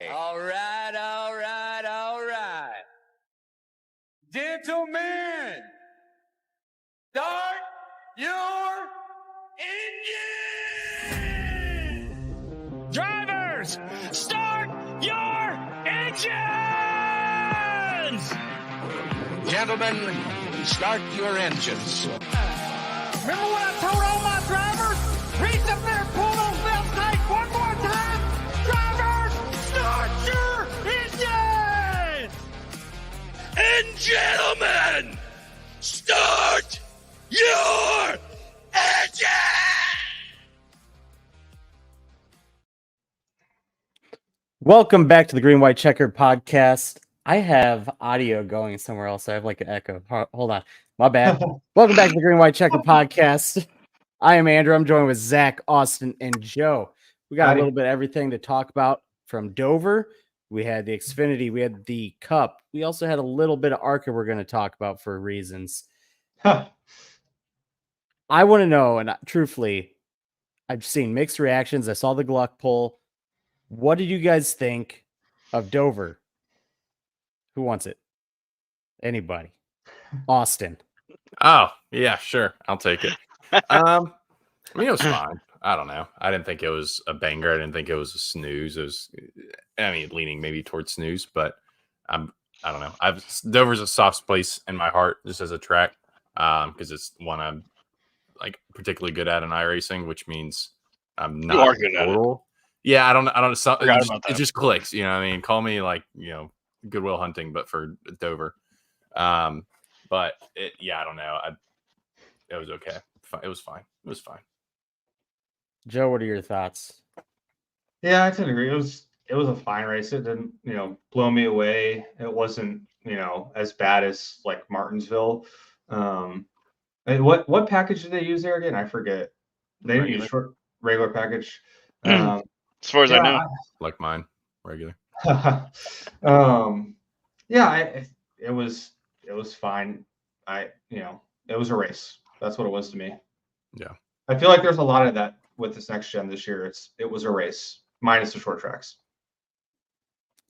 All right, all right, all right. Gentlemen, start your engine! Drivers, start your engines! Gentlemen, start your engines. Remember what I told all my drivers? Reach up there and pull those belts tight one more time. Drivers, start your engines! And gentlemen, start your engine! Welcome back to the Green White Checkered podcast. I have audio going somewhere else. I have like an echo. Hold on. My bad. Welcome back to the Green White Checkered podcast. I am Andrew. I'm joined with Zach, Austin, and Joe. We got a little bit of everything to talk about from Dover. We had the Xfinity. We had the Cup. We also had a little bit of ARCA we're going to talk about for reasons. I want to know, and truthfully, I've seen mixed reactions. I saw the Gluck poll. What did you guys think of Dover? Who wants it? Anybody? Austin. Oh, yeah, sure. I'll take it. I mean, it was fine. I don't know. I didn't think it was a banger. I didn't think it was a snooze. It was, I mean, leaning maybe towards snooze, but I don't know. Dover's a soft place in my heart just as a track because it's one I'm like particularly good at in iRacing, which means I'm not You are good at it. Yeah, I don't. It just clicks. You know what I mean? Call me like, Goodwill Hunting, but for Dover. But I don't know. It was okay. It was fine. It was fine. Joe, what are your thoughts? Yeah, I tend to agree. It was a fine race. It didn't, blow me away. It wasn't, as bad as like Martinsville. And what package did they use there again? I forget. They didn't use regular package. As far as I know, Like mine, regular. It was fine. It was a race. That's what it was to me. Yeah. I feel like there's a lot of that with this next gen this year. It was a race minus the short tracks.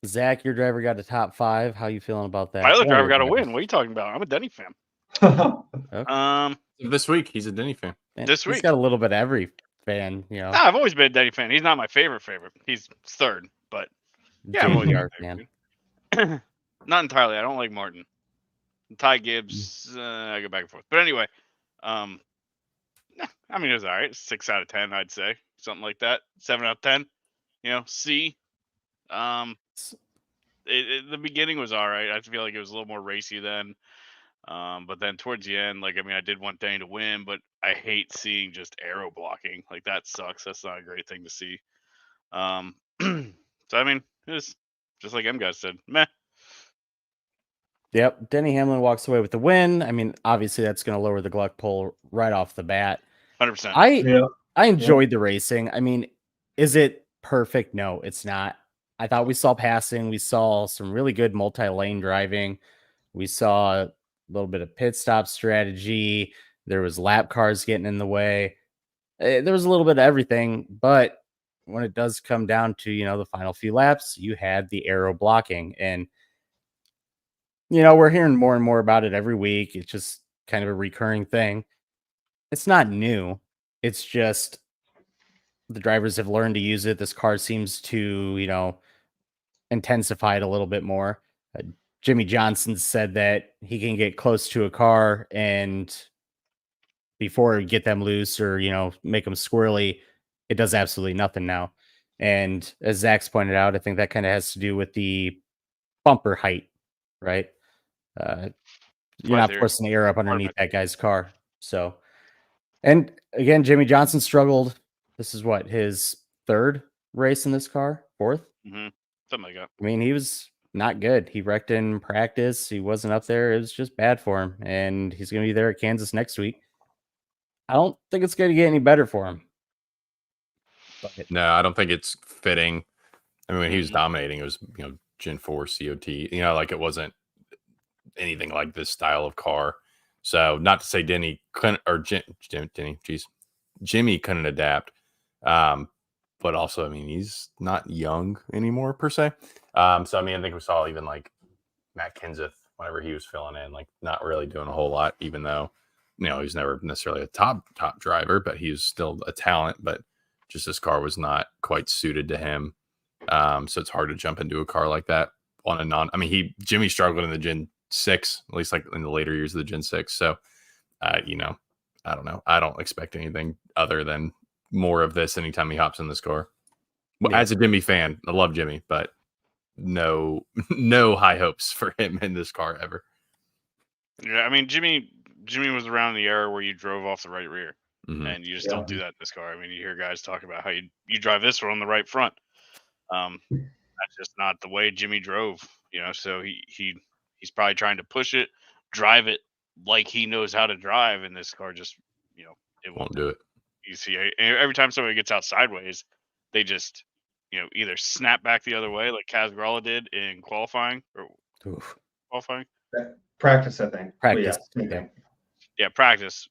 Zach, your driver got a top 5. How you feeling about that? my other driver got a win. What are you talking about? I'm a Denny fan. Okay. This week, he's a Denny fan. This week. He's got a little bit of every fan, Nah, I've always been a Denny fan. He's not my favorite. He's third, but yeah, I'm always JGR fan. not entirely. I don't like Martin. Ty Gibbs, I go back and forth. But anyway, I mean, it was all right. 6 out of 10, I'd say. Something like that. 7 out of 10. C. The beginning was all right. I feel like it was a little more racy then. But then towards the end, I did want Danny to win, but I hate seeing just aero blocking. Like, that sucks. That's not a great thing to see. So, I mean, it was just like M guys said, meh. Yep. Denny Hamlin walks away with the win. I mean, obviously that's going to lower the Gluck poll right off the bat. 100%. I enjoyed the racing. I mean, is it perfect? No, it's not. I thought we saw passing. We saw some really good multi-lane driving. We saw a little bit of pit stop strategy. There was lap cars getting in the way. There was a little bit of everything, but when it does come down to, the final few laps, you had the aero blocking, and we're hearing more and more about it every week. It's just kind of a recurring thing. It's not new. It's just the drivers have learned to use it. This car seems to, intensify it a little bit more. Jimmy Johnson said that he can get close to a car and before get them loose or, make them squirrely, it does absolutely nothing now. And as Zach's pointed out, I think that kind of has to do with the bumper height, right? You're not forcing the air up underneath that guy's car. So, and again, Jimmy Johnson struggled. This is his 3rd race in this car, 4th? Mm-hmm. Something like that. I mean, he was not good. He wrecked in practice. He wasn't up there. It was just bad for him. And he's going to be there at Kansas next week. I don't think it's going to get any better for him. No, I don't think it's fitting. I mean, when he was dominating, it was, Gen 4 COT. It wasn't anything like this style of car. So not to say Denny couldn't, or Jimmy couldn't adapt. but also, I mean, he's not young anymore per se. So I mean, I think we saw even like Matt Kenseth whenever he was filling in, like not really doing a whole lot, even though he's never necessarily a top driver, but he was still a talent. But just this car was not quite suited to him. So it's hard to jump into a car like that on a non. I mean, Jimmy struggled in the Gen 6, at least like in the later years of the Gen 6. So, I don't know. I don't expect anything other than more of this anytime he hops in this car. Well, as a Jimmy fan, I love Jimmy, but no high hopes for him in this car ever. Yeah, I mean, Jimmy was around the era where you drove off the right rear, Mhm. and you just don't do that in this car. I mean, you hear guys talk about how you drive this one on the right front. That's just not the way Jimmy drove, So he's probably trying to push it, drive it like he knows how to drive, and this car just, it Won't do it. You see, every time somebody gets out sideways, they just, either snap back the other way like Kaz Gralla did in qualifying or qualifying. Practice, I think. Practice. Yeah, practice,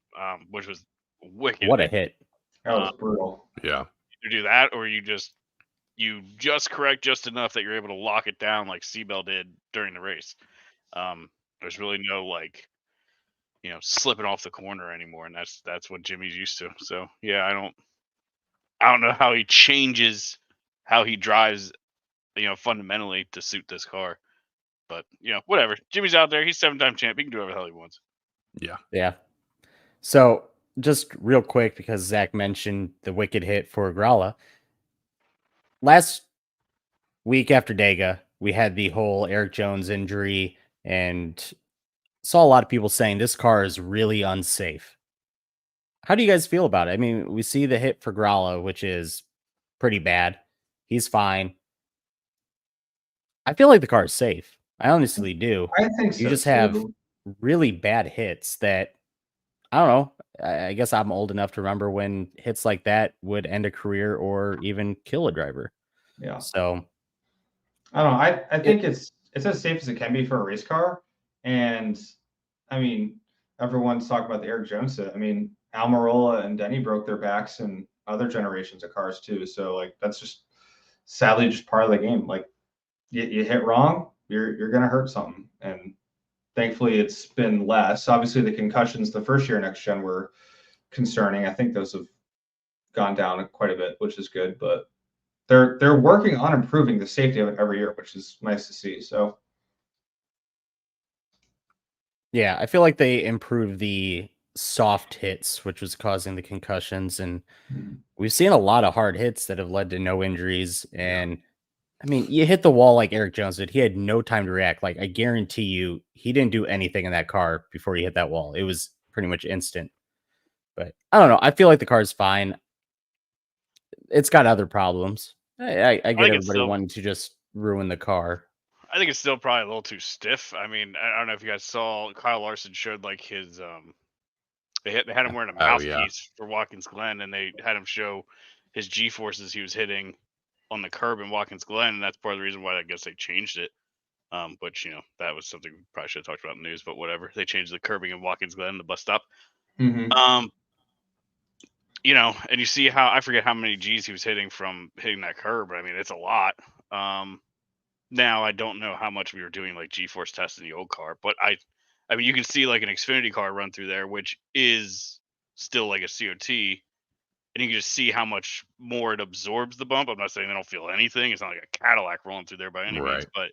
which was wicked. What a hit! That was brutal. Yeah. Either do that or you just correct just enough that you're able to lock it down like Seabell did during the race. There's really no slipping off the corner anymore, and that's what Jimmy's used to. So yeah, I don't know how he changes how he drives, fundamentally to suit this car. But whatever. Jimmy's out there. He's 7-time champ. He can do whatever the hell he wants. Yeah. So just real quick, because Zach mentioned the wicked hit for Gralla. Last week after Dega, we had the whole Eric Jones injury and saw a lot of people saying this car is really unsafe. How do you guys feel about it? I mean, we see the hit for Gralla, which is pretty bad. He's fine. I feel like the car is safe. I honestly do. I think so. You just have really bad hits that, I don't know. I guess I'm old enough to remember when hits like that would end a career or even kill a driver. Yeah. So I don't know. I think it's as safe as it can be for a race car. And I mean, everyone's talking about the Eric Jones hit. I mean, Almirola and Denny broke their backs in other generations of cars too. So like that's just sadly just part of the game. Like you hit wrong, you're gonna hurt something. And thankfully it's been less. Obviously the concussions the first year next gen were concerning. I think those have gone down quite a bit, which is good, but they're working on improving the safety of it every year, which is nice to see. So yeah, I feel like they improved the soft hits, which was causing the concussions, and we've seen a lot of hard hits that have led to no injuries. And I mean, you hit the wall like Eric Jones did. He had no time to react. Like, I guarantee you, he didn't do anything in that car before he hit that wall. It was pretty much instant. But I don't know. I feel like the car's fine. It's got other problems. I get everybody wanting to just ruin the car. I think it's still probably a little too stiff. I mean, I don't know if you guys saw Kyle Larson showed like his they had him wearing a mouthpiece for Watkins Glen, and they had him show his G forces he was hitting on the curb in Watkins Glen, and that's part of the reason why I guess they changed it. But that was something we probably should have talked about in the news, but whatever. They changed the curbing in Watkins Glen, the bus stop. And you see how I forget how many G's he was hitting from hitting that curb. I mean, it's a lot. Now I don't know how much we were doing like G-force tests in the old car, but I mean, you can see like an Xfinity car run through there, which is still like a COT, and you can just see how much more it absorbs the bump. I'm not saying they don't feel anything. It's not like a Cadillac rolling through there by any means, but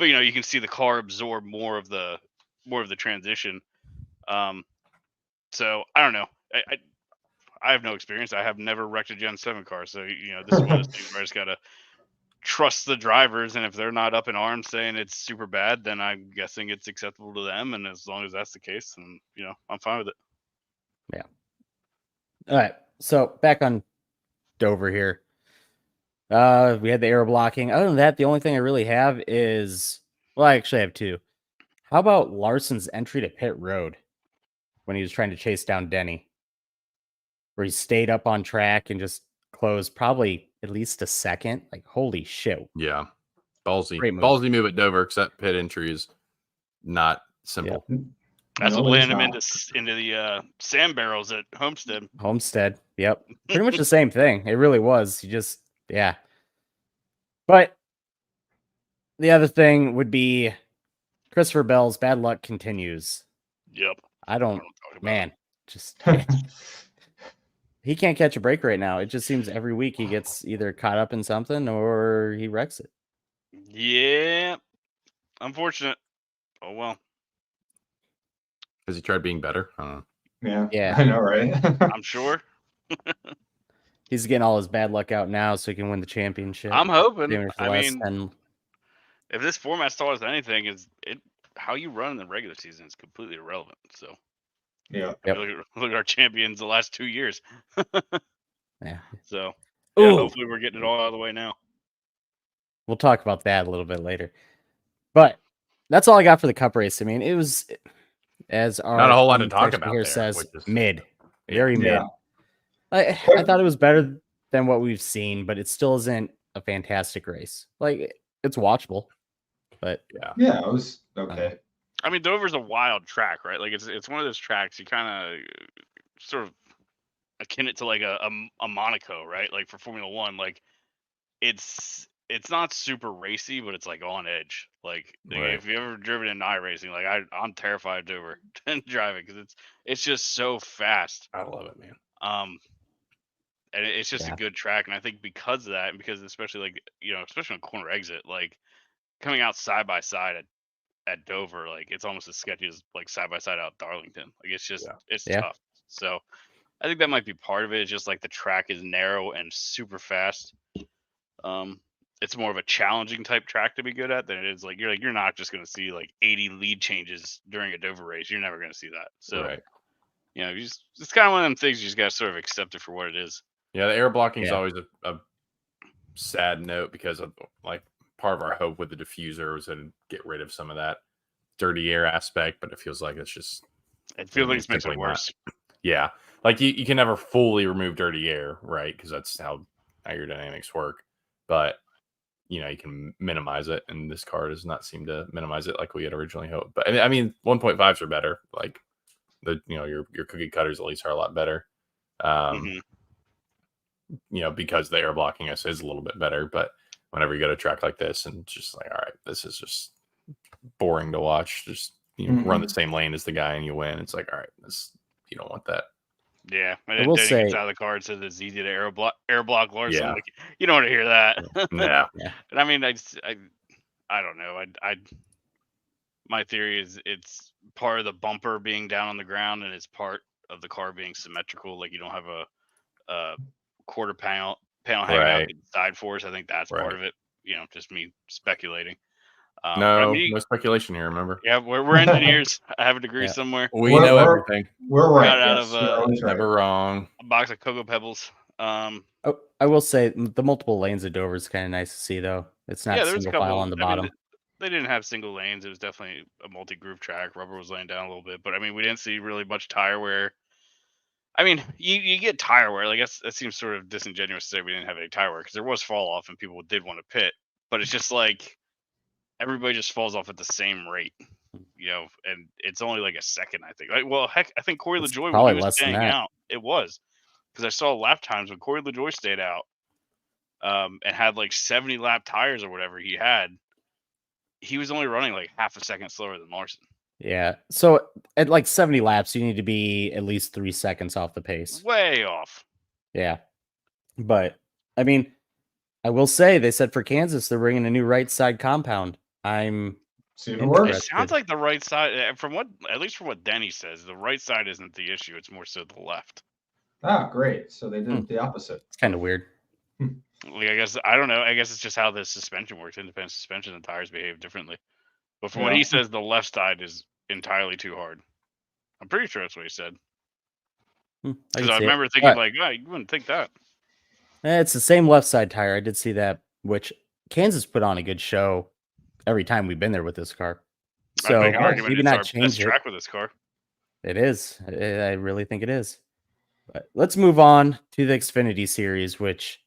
you can see the car absorb more of the transition. So I don't know. I have no experience. I have never wrecked a Gen 7 car, so this is one of those things where I just gotta trust the drivers, and if they're not up in arms saying it's super bad, then I'm guessing it's acceptable to them, and as long as that's the case, then I'm fine with it. Yeah. All right, so back on Dover here. We had the aero blocking. Other than that, the only thing I really have is, well, I actually have two. How about Larson's entry to pit road when he was trying to chase down Denny, where he stayed up on track and just closed probably at least a second? Like, holy shit. Yeah. Ballsy. Great move. Ballsy move at Dover, except pit entry is not simple. Yeah. That's No, what he's landed him not. into the sand barrels at Homestead. Homestead. Yep. Pretty much the same thing. It really was. You just, yeah. But the other thing would be Christopher Bell's bad luck continues. Yep. I don't, What I'm talking about. man, just he can't catch a break right now. It just seems every week he gets either caught up in something or he wrecks it. Yeah. Unfortunate. Oh well. Has he tried being better? I don't know. Yeah, Yeah. I know, right? I'm sure. He's getting all his bad luck out now so he can win the championship. I'm hoping. Damn it for the I last mean, 10. if this format's taught us anything, is it how you run in the regular season is completely irrelevant. So Yeah. I mean, look at our champions the last 2 years. Yeah. So Ooh. hopefully we're getting it all out of the way now. We'll talk about that a little bit later. But that's all I got for the cup race. I mean, it was, as our Not a whole lot to team talk section about here there, says, which is- mid. Yeah. Very mid. Yeah. I thought it was better than what we've seen, but it still isn't a fantastic race. Like, it's watchable, but Yeah, it was okay. I mean, Dover's a wild track, right? Like it's one of those tracks you kind of sort of akin it to like a Monaco, right? Like for Formula One, like it's not super racy, but it's like on edge. Like Right. if you ever driven in iRacing, like I'm terrified of Dover driving because it's just so fast. I love it, man. And it's just a good track, and I think because of that, and because especially like especially on corner exit, like coming out side by side at Dover, like it's almost as sketchy as like side by side out Darlington. Like it's just it's tough. So I think that might be part of it. It's just like the track is narrow and super fast. It's more of a challenging type track to be good at than it is like you're not just going to see like 80 lead changes during a Dover race. You're never going to see that. So Right. it's kind of one of them things you just got to sort of accept it for what it is. Yeah, the air blocking is always a sad note because of like part of our hope with the diffuser was to get rid of some of that dirty air aspect, but it feels like it's just it feels like it's making it worse. Yeah, like you can never fully remove dirty air, right? Because that's how aerodynamics work. But you can minimize it, and this car does not seem to minimize it like we had originally hoped. But I mean 1.5s are better. Like your cookie cutters at least are a lot better. Because the air blocking us is a little bit better. But whenever you go to a track like this and just like, all right, this is just boring to watch. Just run the same lane as the guy and you win. It's like, all right, you don't want that. Yeah, I will say, gets out of the car and says it's easy to air block Larson. Yeah. Like, you don't want to hear that. Yeah. And I mean, I don't know. My theory is it's part of the bumper being down on the ground and it's part of the car being symmetrical. Like you don't have a quarter panel hanging out the side force. I think that's part of it. Just me speculating. No speculation here. Remember? Yeah, we're engineers. I have a degree somewhere. We know everything. We're right. Got out of never wrong. A box of Cocoa Pebbles. I will say the multiple lanes of Dover is kind of nice to see, though. It's not single file on the bottom. They didn't have single lanes. It was definitely a multi-groove track. Rubber was laying down a little bit, but I mean, we didn't see really much tire wear. I mean, you get tire wear. Like that seems sort of disingenuous to say we didn't have any tire wear because there was fall off and people did want to pit, but it's just like everybody just falls off at the same rate, and it's only like a second, I think. Like, well, heck, I think Corey LaJoy when he was staying out, it was because I saw lap times when Corey LaJoy stayed out, and had like 70 lap tires or whatever he had. He was only running like half a second slower than Larson. Yeah. So at like 70 laps, you need to be at least 3 seconds off the pace. Way off. Yeah. But I mean, I will say they said for Kansas, they're bringing a new right side compound. It sounds like the right side, at least from what Denny says, the right side isn't the issue. It's more so the left. Ah, great. So they did the opposite. It's kind of weird. Like, I don't know. I guess it's just how the suspension works. Independent suspension and tires behave differently. But from what he says, the left side is entirely too hard. I'm pretty sure that's what he said. Because I remember thinking, you wouldn't think that. It's the same left side tire. I did see that, which Kansas put on a good show every time we've been there with this car. So maybe not change it. Track with this car. It is. I really think it is. But let's move on to the Xfinity Series, which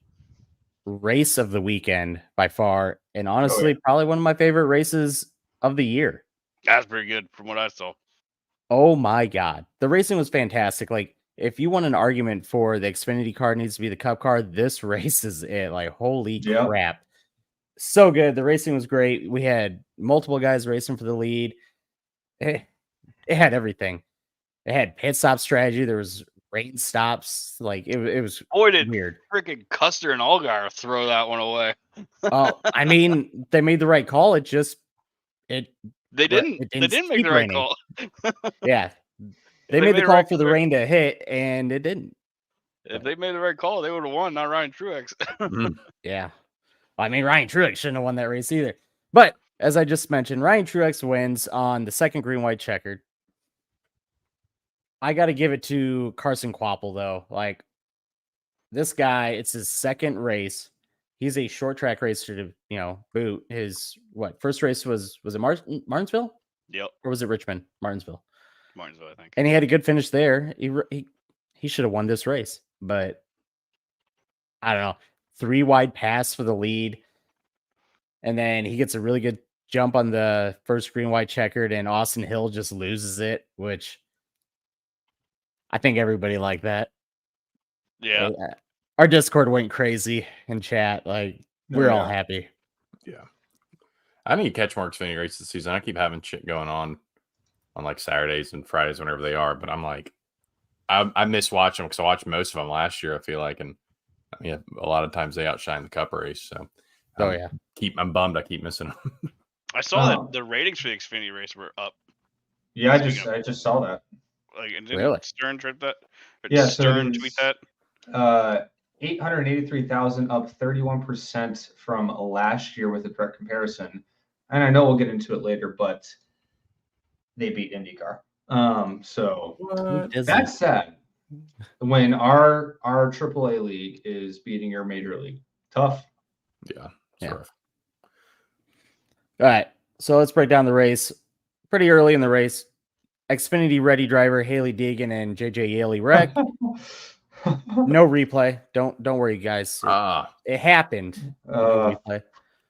race of the weekend by far, and honestly, probably one of my favorite races of the year. That's pretty good from what I saw. Oh my God. The racing was fantastic. Like, if you want an argument for the Xfinity car needs to be the Cup car, this race is it. Like, holy Yep. crap. So good. The racing was great. We had multiple guys racing for the lead. It had everything. It had pit stop strategy. There was rain stops. Like, it was Boy, did weird. freaking Custer and Allgaier throw that one away. Oh, I mean, they made the right call. It just They it didn't make keep the right raining. call. Yeah. If They made the call right for the rain to hit, and it didn't. If they made the right call, they would have won, not Ryan Truex. Yeah. I mean, Ryan Truex shouldn't have won that race either. But as I just mentioned, Ryan Truex wins on the second green white checkered. I got to give it to Carson Kvapil, though. Like, this guy, it's his second race. He's a short track racer to, boot. His first race was it Martinsville? Yep. Or was it Richmond? Martinsville, I think. And he had a good finish there. He should have won this race, but I don't know. 3 wide pass for the lead. And then he gets a really good jump on the first green white checkered, and Austin Hill just loses it, which I think everybody liked that. Yeah. Our Discord went crazy in chat. Like, we're all happy. Yeah. I need to catch more Xfinity races this season. I keep having shit going on like Saturdays and Fridays, whenever they are. But I'm like, I miss watching them because I watched most of them last year, I feel like. And I mean, a lot of times they outshine the Cup race. So, I'm bummed I keep missing them. I saw that the ratings for the Xfinity race were up. Yeah, I just saw that. Like, and didn't Really? Stern tweet that? Yeah, Stern tweet that? 883,000, up 31% from last year with a direct comparison. And I know we'll get into it later, but they beat IndyCar. So that's sad. When our AAA league is beating your major league, tough. Yeah, it's rough. All right, so let's break down the race. Pretty early in the race, Xfinity ready driver Haley Deegan and JJ Yaley wreck. No replay. Don't worry, guys. It happened. No replay.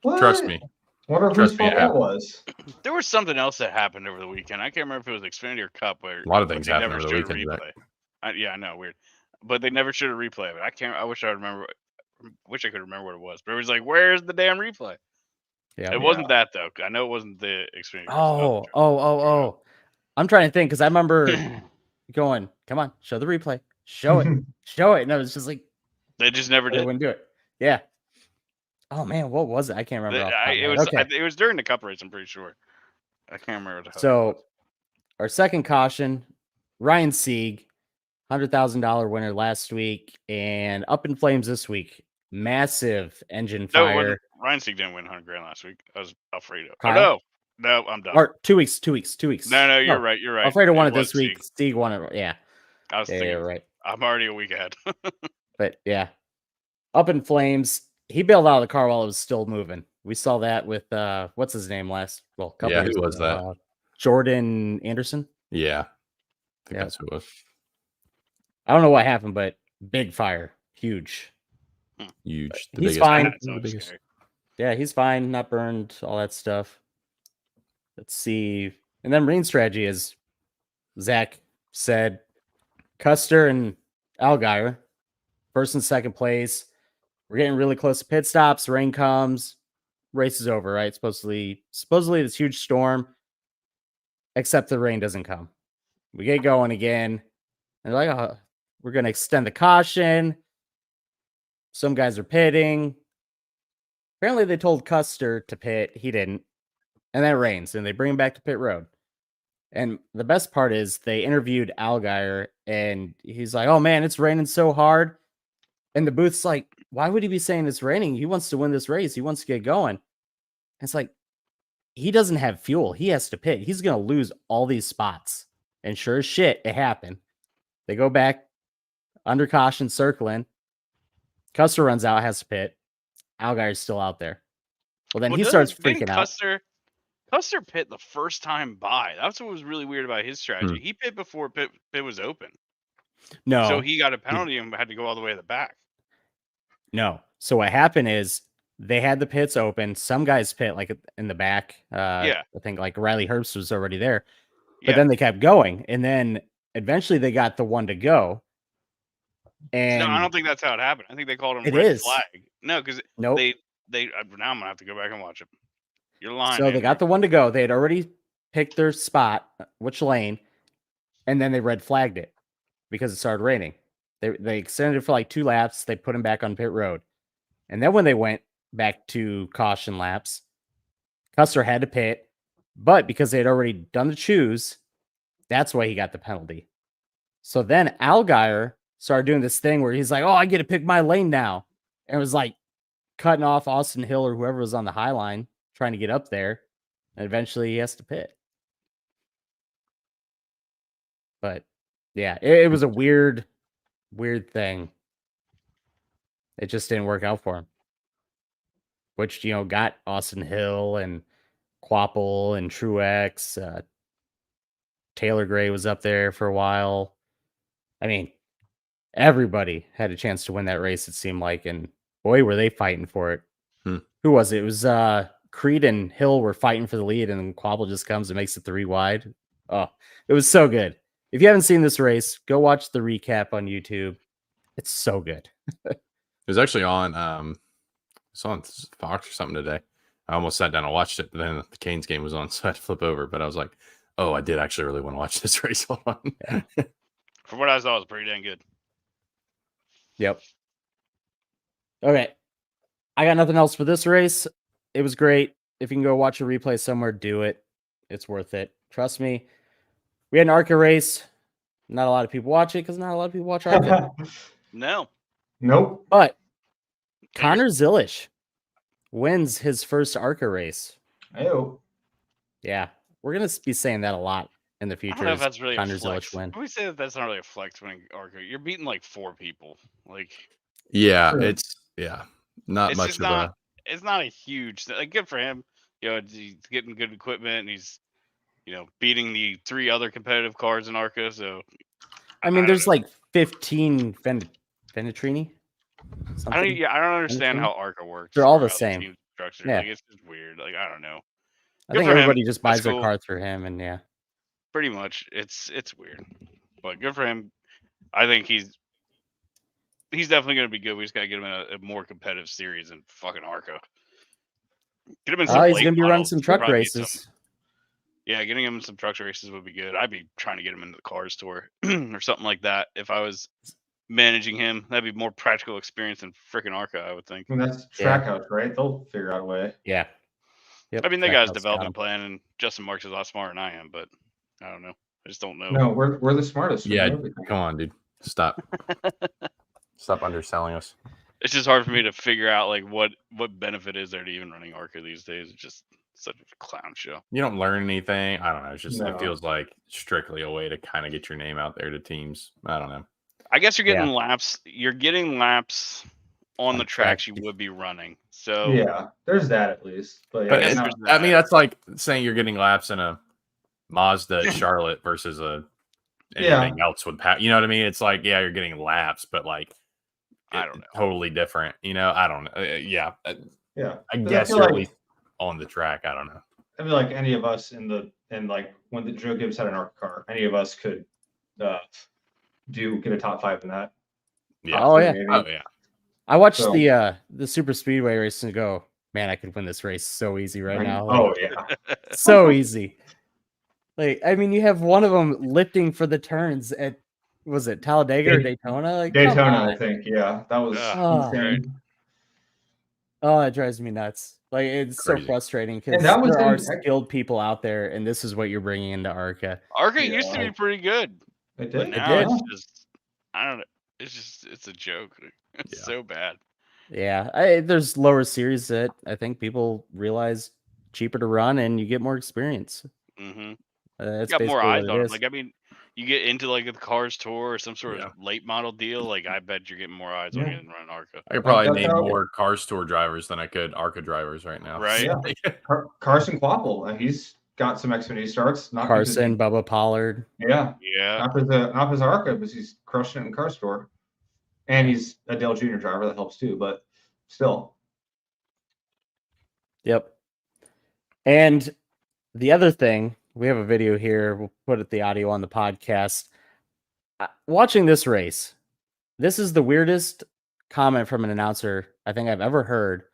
What? Trust me. Wonder whose fault that was. There was something else that happened over the weekend. I can't remember if it was Xfinity or Cup. Where a lot of things happened over the weekend. I know, weird. But they never showed a replay of it. I wish I could remember what it was. But it was like, where's the damn replay? Yeah, it wasn't that though. I know it wasn't the Xfinity. Oh. I'm trying to think because I remember going, "Come on, show the replay, show it, show it," and I was just like, they just never did. They wouldn't do it. Yeah. Oh man, what was it? I can't remember. It was during the Cup race. I'm pretty sure. I can't remember. So, our second caution, Ryan Sieg, $100,000 winner last week, and up in flames this week. Massive engine fire. Ryan Sieg didn't win $100,000 last week. I was Alfredo. Kyle? No, I'm done. Or 2 weeks. No, you're right. Alfredo won it this week. Sieg won it. Yeah. I was thinking. You're right. I'm already a week ahead. But yeah, up in flames. He bailed out of the car while it was still moving. We saw that with what's his name last? Well, who was that? Jordan Anderson. Yeah, I think that's who it was. I don't know what happened, but big fire, huge. He's fine. Yeah, he's fine. Not burned. All that stuff. Let's see. And then marine strategy is Zach said, Custer and Allgaier, first and second place. We're getting really close to pit stops. Rain comes. Race is over, right? Supposedly this huge storm. Except the rain doesn't come. We get going again. And they're like, we're going to extend the caution. Some guys are pitting. Apparently they told Custer to pit. He didn't. And then it rains. And they bring him back to pit road. And the best part is they interviewed Allgaier. And he's like, oh, man, it's raining so hard. And the booth's like, why would he be saying it's raining? He wants to win this race. He wants to get going. And it's like, he doesn't have fuel. He has to pit. He's going to lose all these spots. And sure as shit, it happened. They go back under caution, circling. Custer runs out, has to pit. Allgaier's still out there. Well, then he starts freaking out. Custer pit the first time by. That's what was really weird about his strategy. He pit before pit was open. No. So he got a penalty and had to go all the way to the back. No. So what happened is they had the pits open. Some guys pit like in the back. I think like Riley Herbst was already there. But then they kept going, and then eventually they got the one to go. And no, I don't think that's how it happened. I think they called him It red is. flag. No, because Nope. they now I'm gonna have to go back and watch it. You're lying. So they got the one to go. They had already picked their spot, which lane, and then they red flagged it because it started raining. They extended it for like 2 laps. They put him back on pit road. And then when they went back to caution laps, Custer had to pit, but because they had already done the choose, that's why he got the penalty. So then Allgaier started doing this thing where he's like, oh, I get to pick my lane now. And it was like cutting off Austin Hill or whoever was on the high line trying to get up there. And eventually he has to pit. But yeah, it was a weird thing. It just didn't work out for him. Which, got Austin Hill and Quapple and Truex. Taylor Gray was up there for a while. I mean, everybody had a chance to win that race, it seemed like. And boy, were they fighting for it. Who was it? It was Creed and Hill were fighting for the lead, and then Quapple just comes and makes it 3 wide. Oh, it was so good. If you haven't seen this race, go watch the recap on YouTube. It's so good. It was actually on it's on Fox or something today. I almost sat down and watched it, but then the Canes game was on, so I had to flip over. But I was like, oh, I did actually really want to watch this race. Hold on. Yeah. From what I saw, it was pretty dang good. Yep. Okay. I got nothing else for this race. It was great. If you can go watch a replay somewhere, do it. It's worth it. Trust me. We had an ARCA race. Not a lot of people watch it because not a lot of people watch ARCA. No. Nope. But Connor Zilish wins his first ARCA race. Ayo. Yeah. We're going to be saying that a lot in the I future. don't know if that's really Connor a flex. Zilish win. We say that that's not really a flex winning ARCA. You're beating like 4 people. Like, Yeah, Sure. it's not it's much just of not. a. It's not a huge. Like, good for him. He's getting good equipment, and he's beating the 3 other competitive cars in ARCA. So I mean, there's like 15 Venetrini. I don't understand how ARCA works. They're all or the how same. team's structured. Yeah. Like, it's just weird. Like, I don't know. I Good think for him. everybody just buys That's their cool. car through him, and yeah. Pretty much, it's weird, but good for him. I think he's definitely going to be good. We just got to get him in a more competitive series than fucking ARCA. Get him in some. He's late going to be running models. some truck Probably get races. Yeah, getting him in some truck races would be good. I'd be trying to get him into the Cars Tour or something like that. If I was managing him, that'd be more practical experience than freaking ARCA, I would think. I mean, that's Trackhouse, right? They'll figure out a way. Yeah. Yep. I mean, they got his Trackhouse development got him. plan, and Justin Marks is a lot smarter than I am, but I don't know. I just don't know. No, we're the smartest. We Yeah, know everything. come on, dude. Stop. Stop underselling us. It's just hard for me to figure out like what benefit is there to even running ARCA these days. It's just such a clown show. You don't learn anything. I don't know. It's just No. it feels like strictly a way to kind of get your name out there to teams. I don't know. I guess you're getting laps. You're getting laps on the tracks you would be running. So Yeah, there's that at least. But yeah, But guess it's there's not- I mean, that's like saying you're getting laps in a Mazda at Charlotte versus anything else would you know what I mean? It's like, yeah, you're getting laps, but like I don't know. totally different. I don't know. yeah. I 'Cause guess feel you're at like- least on the track. I don't know. I feel like any of us like when the Joe Gibbs had an ARC car, any of us could get a top 5 in that. Yeah. Oh, yeah. Maybe. Oh yeah. I watched So- the super speedway race and go, man, I could win this race so easy right now. Like, Oh yeah. so easy. Like, I mean, you have one of them lifting for the turns at, was it Talladega or Daytona? Like, come Daytona, on. I think. Yeah, that was Ugh, insane. Oh, it drives me nuts. Like, it's Crazy. so frustrating because And that was there are in- skilled people out there, and this is what you're bringing into ARCA. ARCA used to Yeah. be pretty good, It but did. now did. it's just I don't know. It's a joke. It's Yeah. so bad. Yeah, there's lower series that I think people realize cheaper to run, and you get more experience. Mm-hmm. That's You got more basically eyes what on it it. is. Like, I mean, you get into like the Cars Tour or some sort Yeah. of late model deal. Like, I bet you're getting more eyes on Yeah. you than running ARCA. I could probably that's name how- more Cars Tour drivers than I could ARCA drivers right now. Right. Yeah. Carson Quapple, he's got some Xfinity starts. Not because Carson, Bubba Pollard. yeah, Yeah. not because ARCA, but he's crushing it in Car Store, and he's a Dale Jr. driver that helps too. But still, Yep. And the other thing We have a video here. We'll put the audio on the podcast. Watching this race, this is the weirdest comment from an announcer I think I've ever heard.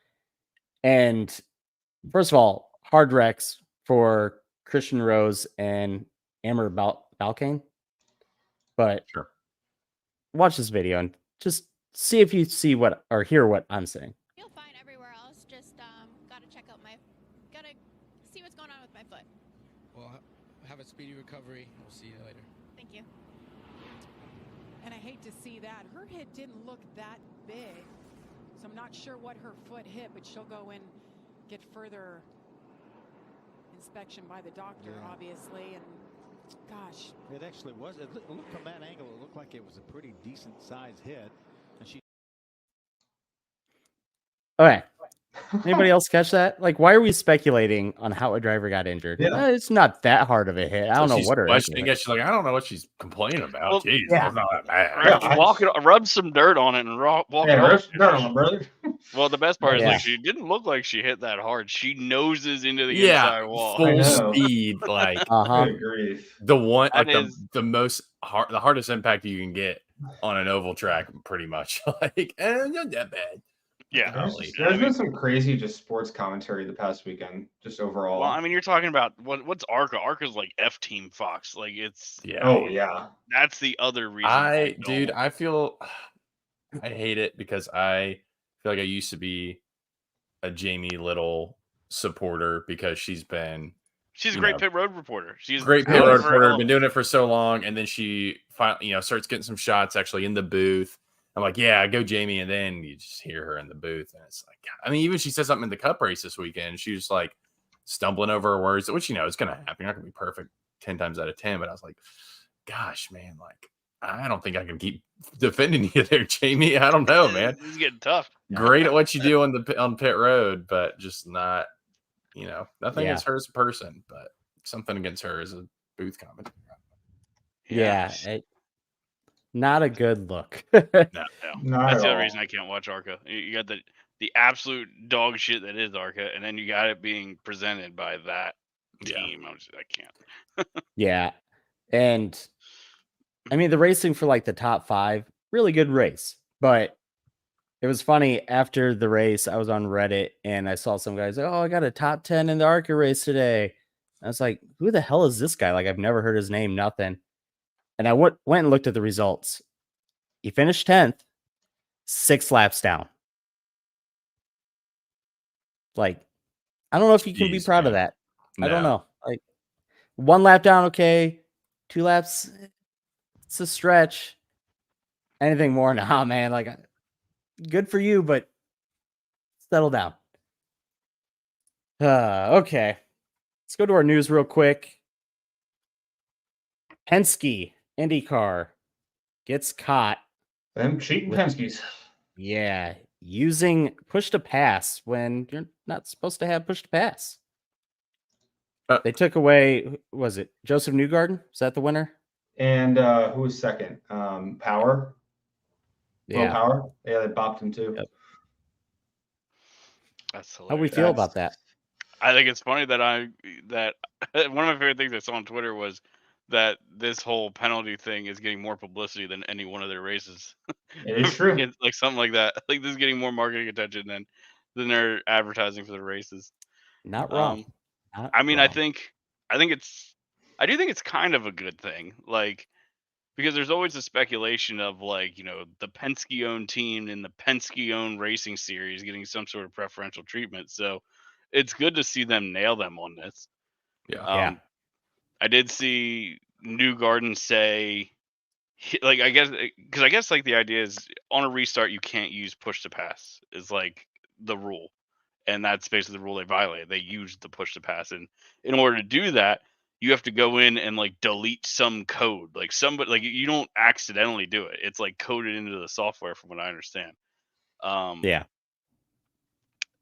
And first of all, hard wrecks for Christian Rose and Amber Balkane. But Sure. watch this video and just see if you see what or hear what I'm saying. Feel fine everywhere else. Just gotta check out gotta see what's going on with my foot. Well, have a speedy recovery. We'll see you later. Thank you. And I hate to see that. Her hit didn't look that big, so I'm not sure what her foot hit, but she'll go and get further inspection by the doctor, obviously. And gosh, it actually was. It looked from that angle, it looked like it was a pretty decent sized hit. And she. Okay. Anybody else catch that? Like, why are we speculating on how a driver got injured? Yeah. It's not that hard of a hit. I don't know She's what her questioning injury it. She's like, I don't know what she's complaining about. Well, Jeez, yeah. it's not that bad. Yeah, Rub some dirt on it and walk it Yeah, off. brother. Well, the best part is Yeah. like she didn't look like she hit that hard. She noses into the Yeah, inside wall. I full know. speed, like Good grief. the one, That like is- the hardest impact you can get on an oval track, pretty much. Like, not that bad. Yeah. Golly. There's been some crazy just sports commentary the past weekend, just overall. Well, I mean, you're talking about what's ARCA? ARCA's like F Team Fox. Like it's Yeah. oh yeah. that's the other reason. I don't. feel I hate it because I feel like I used to be a Jamie Little supporter because she's been She's a you great know, pit road reporter. She's great been pit doing road it for reporter, a- been doing it for so long, and then she finally, starts getting some shots actually in the booth. I'm like, yeah, go Jamie, and then you just hear her in the booth, and it's like, I mean, even she said something in the Cup race this weekend. She was like stumbling over her words, which is going to happen. You're not going to be perfect 10 times out of 10, but I was like, gosh, man, like I don't think I can keep defending you there, Jamie. I don't know, man. This is getting tough. Great at what you do on pit road, but just not, nothing Yeah. against her as a person, but something against her as a booth commentator. Yeah. Not a good look. No. Not That's at the all. other reason I can't watch ARCA. You got the absolute dog shit that is ARCA, and then you got it being presented by that team. I can't. Yeah. And I mean, the racing for like the top 5, really good race. But it was funny after the race, I was on Reddit and I saw some guys like, oh, I got a top 10 in the ARCA race today. I was like, who the hell is this guy? Like, I've never heard his name, nothing. And I went and looked at the results. He finished 10th, 6 laps down. Like, I don't know if you can be Jeez, proud of man. that. I don't No. know. Like, 1 lap down, okay. 2 laps, it's a stretch. Anything more? Nah, man. Like, good for you, but settle down. Okay. Let's go to our news real quick. Penske IndyCar gets caught. Them cheating Penskes. Yeah, using push to pass when you're not supposed to have push to pass. They took away, was it Joseph Newgarden? Is that the winner? And who was second? Power. Will Yeah. Power. Yeah, they bopped him too. Yep. That's How hilarious. we feel about that? I think it's funny that one of my favorite things I saw on Twitter was that this whole penalty thing is getting more publicity than any one of their races. It is true. It's like something like that. Like this is getting more marketing attention than their advertising for the races. Not wrong. Not I mean, wrong. I do think it's kind of a good thing. Like because there's always a speculation of like, the Penske owned team in the Penske owned racing series getting some sort of preferential treatment. So it's good to see them nail them on this. Yeah. I did see Newgarden say, like, I guess like the idea is on a restart you can't use push to pass is like the rule, and that's basically the rule they violated. They used the push to pass, and in order to do that, you have to go in and like delete some code, like somebody like you don't accidentally do it. It's like coded into the software, from what I understand. Yeah.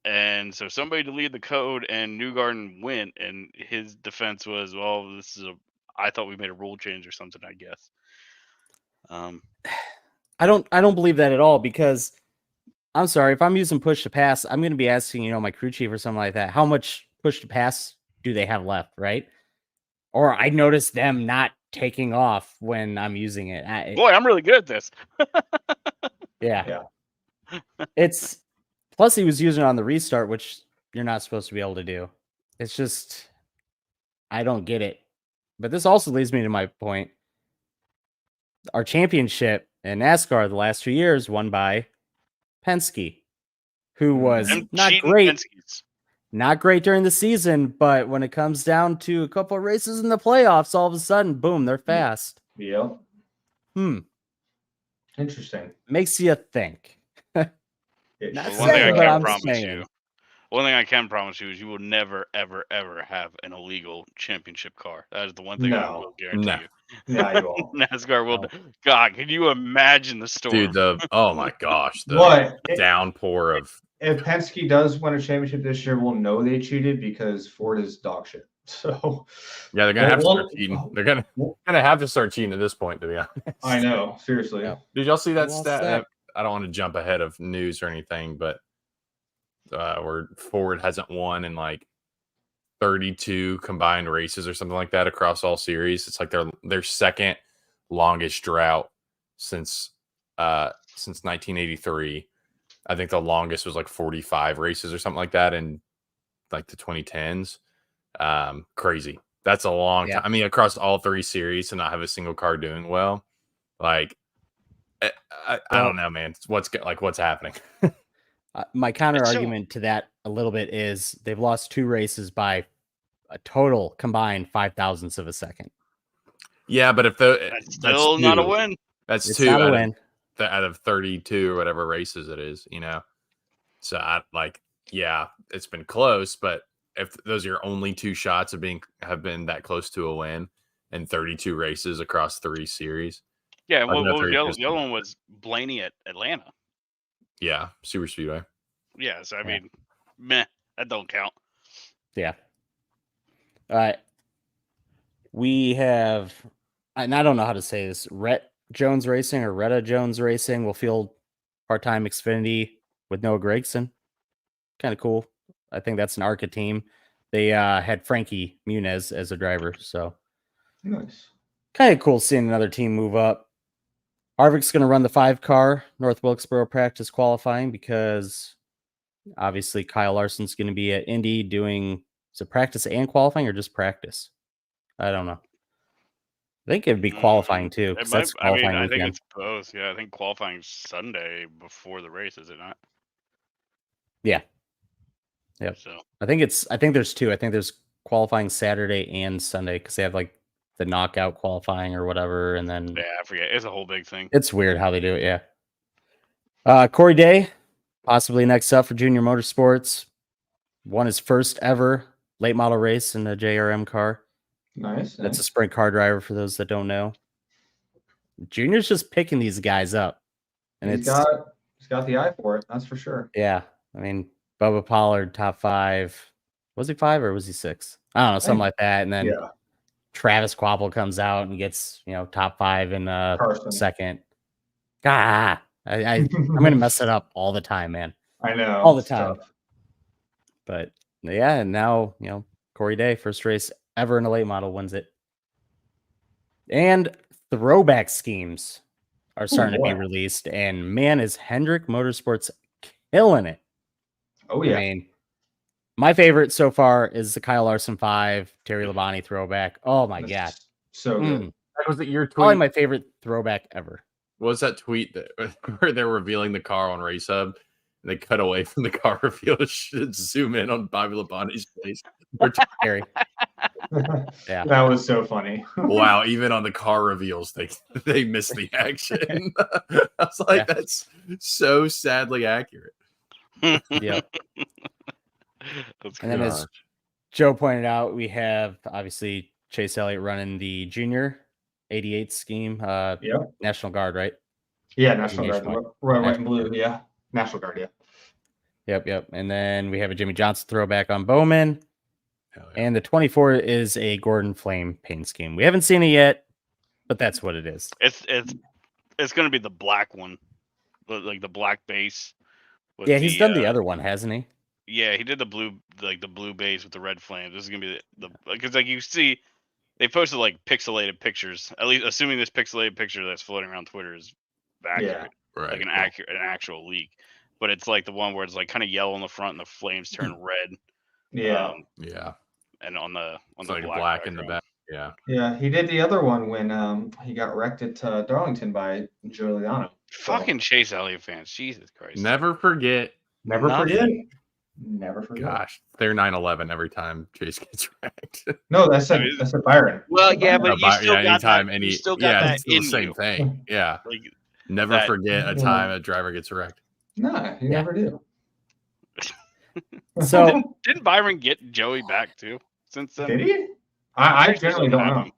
And so somebody deleted the code, and Newgarden went, and his defense was, "Well, I thought we made a rule change or something, I guess." I don't believe that at all because I'm sorry, if I'm using push to pass, I'm going to be asking, my crew chief or something like that, how much push to pass do they have left, right? or I notice them not taking off when I'm using it. Boy, I'm really good at this. Yeah. It's plus he was using it on the restart, which you're not supposed to be able to do. It's just I don't get it. But this also leads me to my point. Our championship in NASCAR the last 2 years won by Penske, who was Them not cheating great. Penske's. Not great during the season, but when it comes down to a couple of races in the playoffs, all of a sudden, boom, they're fast. Yep. Interesting. Makes you think. One thing I can promise you is you will never, ever, ever have an illegal championship car. That is the one thing I will guarantee you. No, you won't. NASCAR will. God, can you imagine the storm? Dude, oh my gosh, the downpour of. If Penske does win a championship this year, we'll know they cheated because Ford is dog shit. So yeah, they're gonna have to start cheating. They're gonna have to start cheating at this point, to be honest. I know, seriously. Did y'all see that stat? I don't want to jump ahead of news or anything, but where Ford hasn't won in like 32 combined races or something like that across all series. It's like their second longest drought since 1983. I think the longest was like 45 races or something like that in like the 2010s. Crazy. That's a long time. I mean, across all 3 series to not have a single car doing well. Like, I don't know, man. What's happening? My counter argument to that a little bit is they've lost 2 races by a total combined 5,000ths of a second. Yeah, but if that's still not a win. That's it's 2 not a win. Out of 32 or whatever races it is, So it's been close, but if those are your only 2 shots have been that close to a win in 32 races across 3 series. Yeah, the other one was Blaney at Atlanta. Yeah, Super Speedway. Yeah, so I mean, meh, that don't count. Yeah. All right. We have, and I don't know how to say this, Rhett Jones Racing or Retta Jones Racing will field part-time Xfinity with Noah Gragson. Kind of cool. I think that's an ARCA team. They had Frankie Muniz as a driver, so nice. Kind of cool seeing another team move up. Harvick's going to run the 5-car North Wilkesboro practice qualifying because obviously Kyle Larson's going to be at Indy doing practice and qualifying or just practice? I don't know. I think it'd be qualifying too. I think it's both. Yeah, I think qualifying's Sunday before the race, is it not? Yeah. Yep. So I think there's 2. I think there's qualifying Saturday and Sunday because they have like the knockout qualifying or whatever, and then I forget. It's a whole big thing. It's weird how they do it. Yeah. Corey Day, possibly next up for Junior Motorsports, won his first ever late model race in a JRM car. Nice. That's a sprint car driver for those that don't know. Junior's just picking these guys up, and he's got the eye for it. That's for sure. Yeah, I mean, Bubba Pollard top 5. Was he 5 or was he 6? I don't know, something like that. And then Travis Quapple comes out and gets top 5 in second. I'm gonna mess it up all the time, man. I know, all the time. Tough. But yeah, and now Corey Day, first race ever in a late model, wins it. And throwback schemes are starting to be released, and man, is Hendrick Motorsports killing it. Oh yeah. I mean, my favorite so far is the Kyle Larson 5 Terry Labonte throwback. Oh my god, so good. Was it your tweet? Probably my favorite throwback ever. What was that tweet where they're revealing the car on Race Hub? And they cut away from the car reveal to zoom in on Bobby Labonte's face. Terry. Yeah, that was so funny. Wow, even on the car reveals, they missed the action. I was like, that's so sadly accurate. Yep. And then, as Joe pointed out, we have obviously Chase Elliott running the Junior 88 scheme. National Guard, right? Yeah, National Guard. Red, white, and blue. Yeah, National Guard. Yeah. Yep. And then we have a Jimmy Johnson throwback on Bowman. And the 24 is a Gordon Flame paint scheme. We haven't seen it yet, but that's what it is. It's going to be the black one, like the black base. Yeah, he's done the other one, hasn't he? Yeah, he did the blue base with the red flame. This is going to be the because like you see They posted like pixelated pictures. At least, assuming this pixelated picture that's floating around Twitter is accurate, Right. like an actual leak. But it's like the one where it's like kind of yellow in the front and the flames turn red. Yeah. Yeah. And on the It's like black in the back. Yeah. Yeah, he did the other one when he got wrecked at Darlington by Giuliano. Fucking Chase Elliott fans, Jesus Christ! Never forget. Never Nothing. forget. Never forget. Gosh, they're 9/11 every time Chase gets wrecked. No, that's I a mean, Byron. Well, yeah, but you still got anytime that. any, You still got that it's the in same you. thing. Yeah. Like, Never that- forget a time a driver gets wrecked. No, you Yeah. never do. So Didn't Byron get Joey back too? Since then, Did he? I Pretty sure generally something don't know. happened.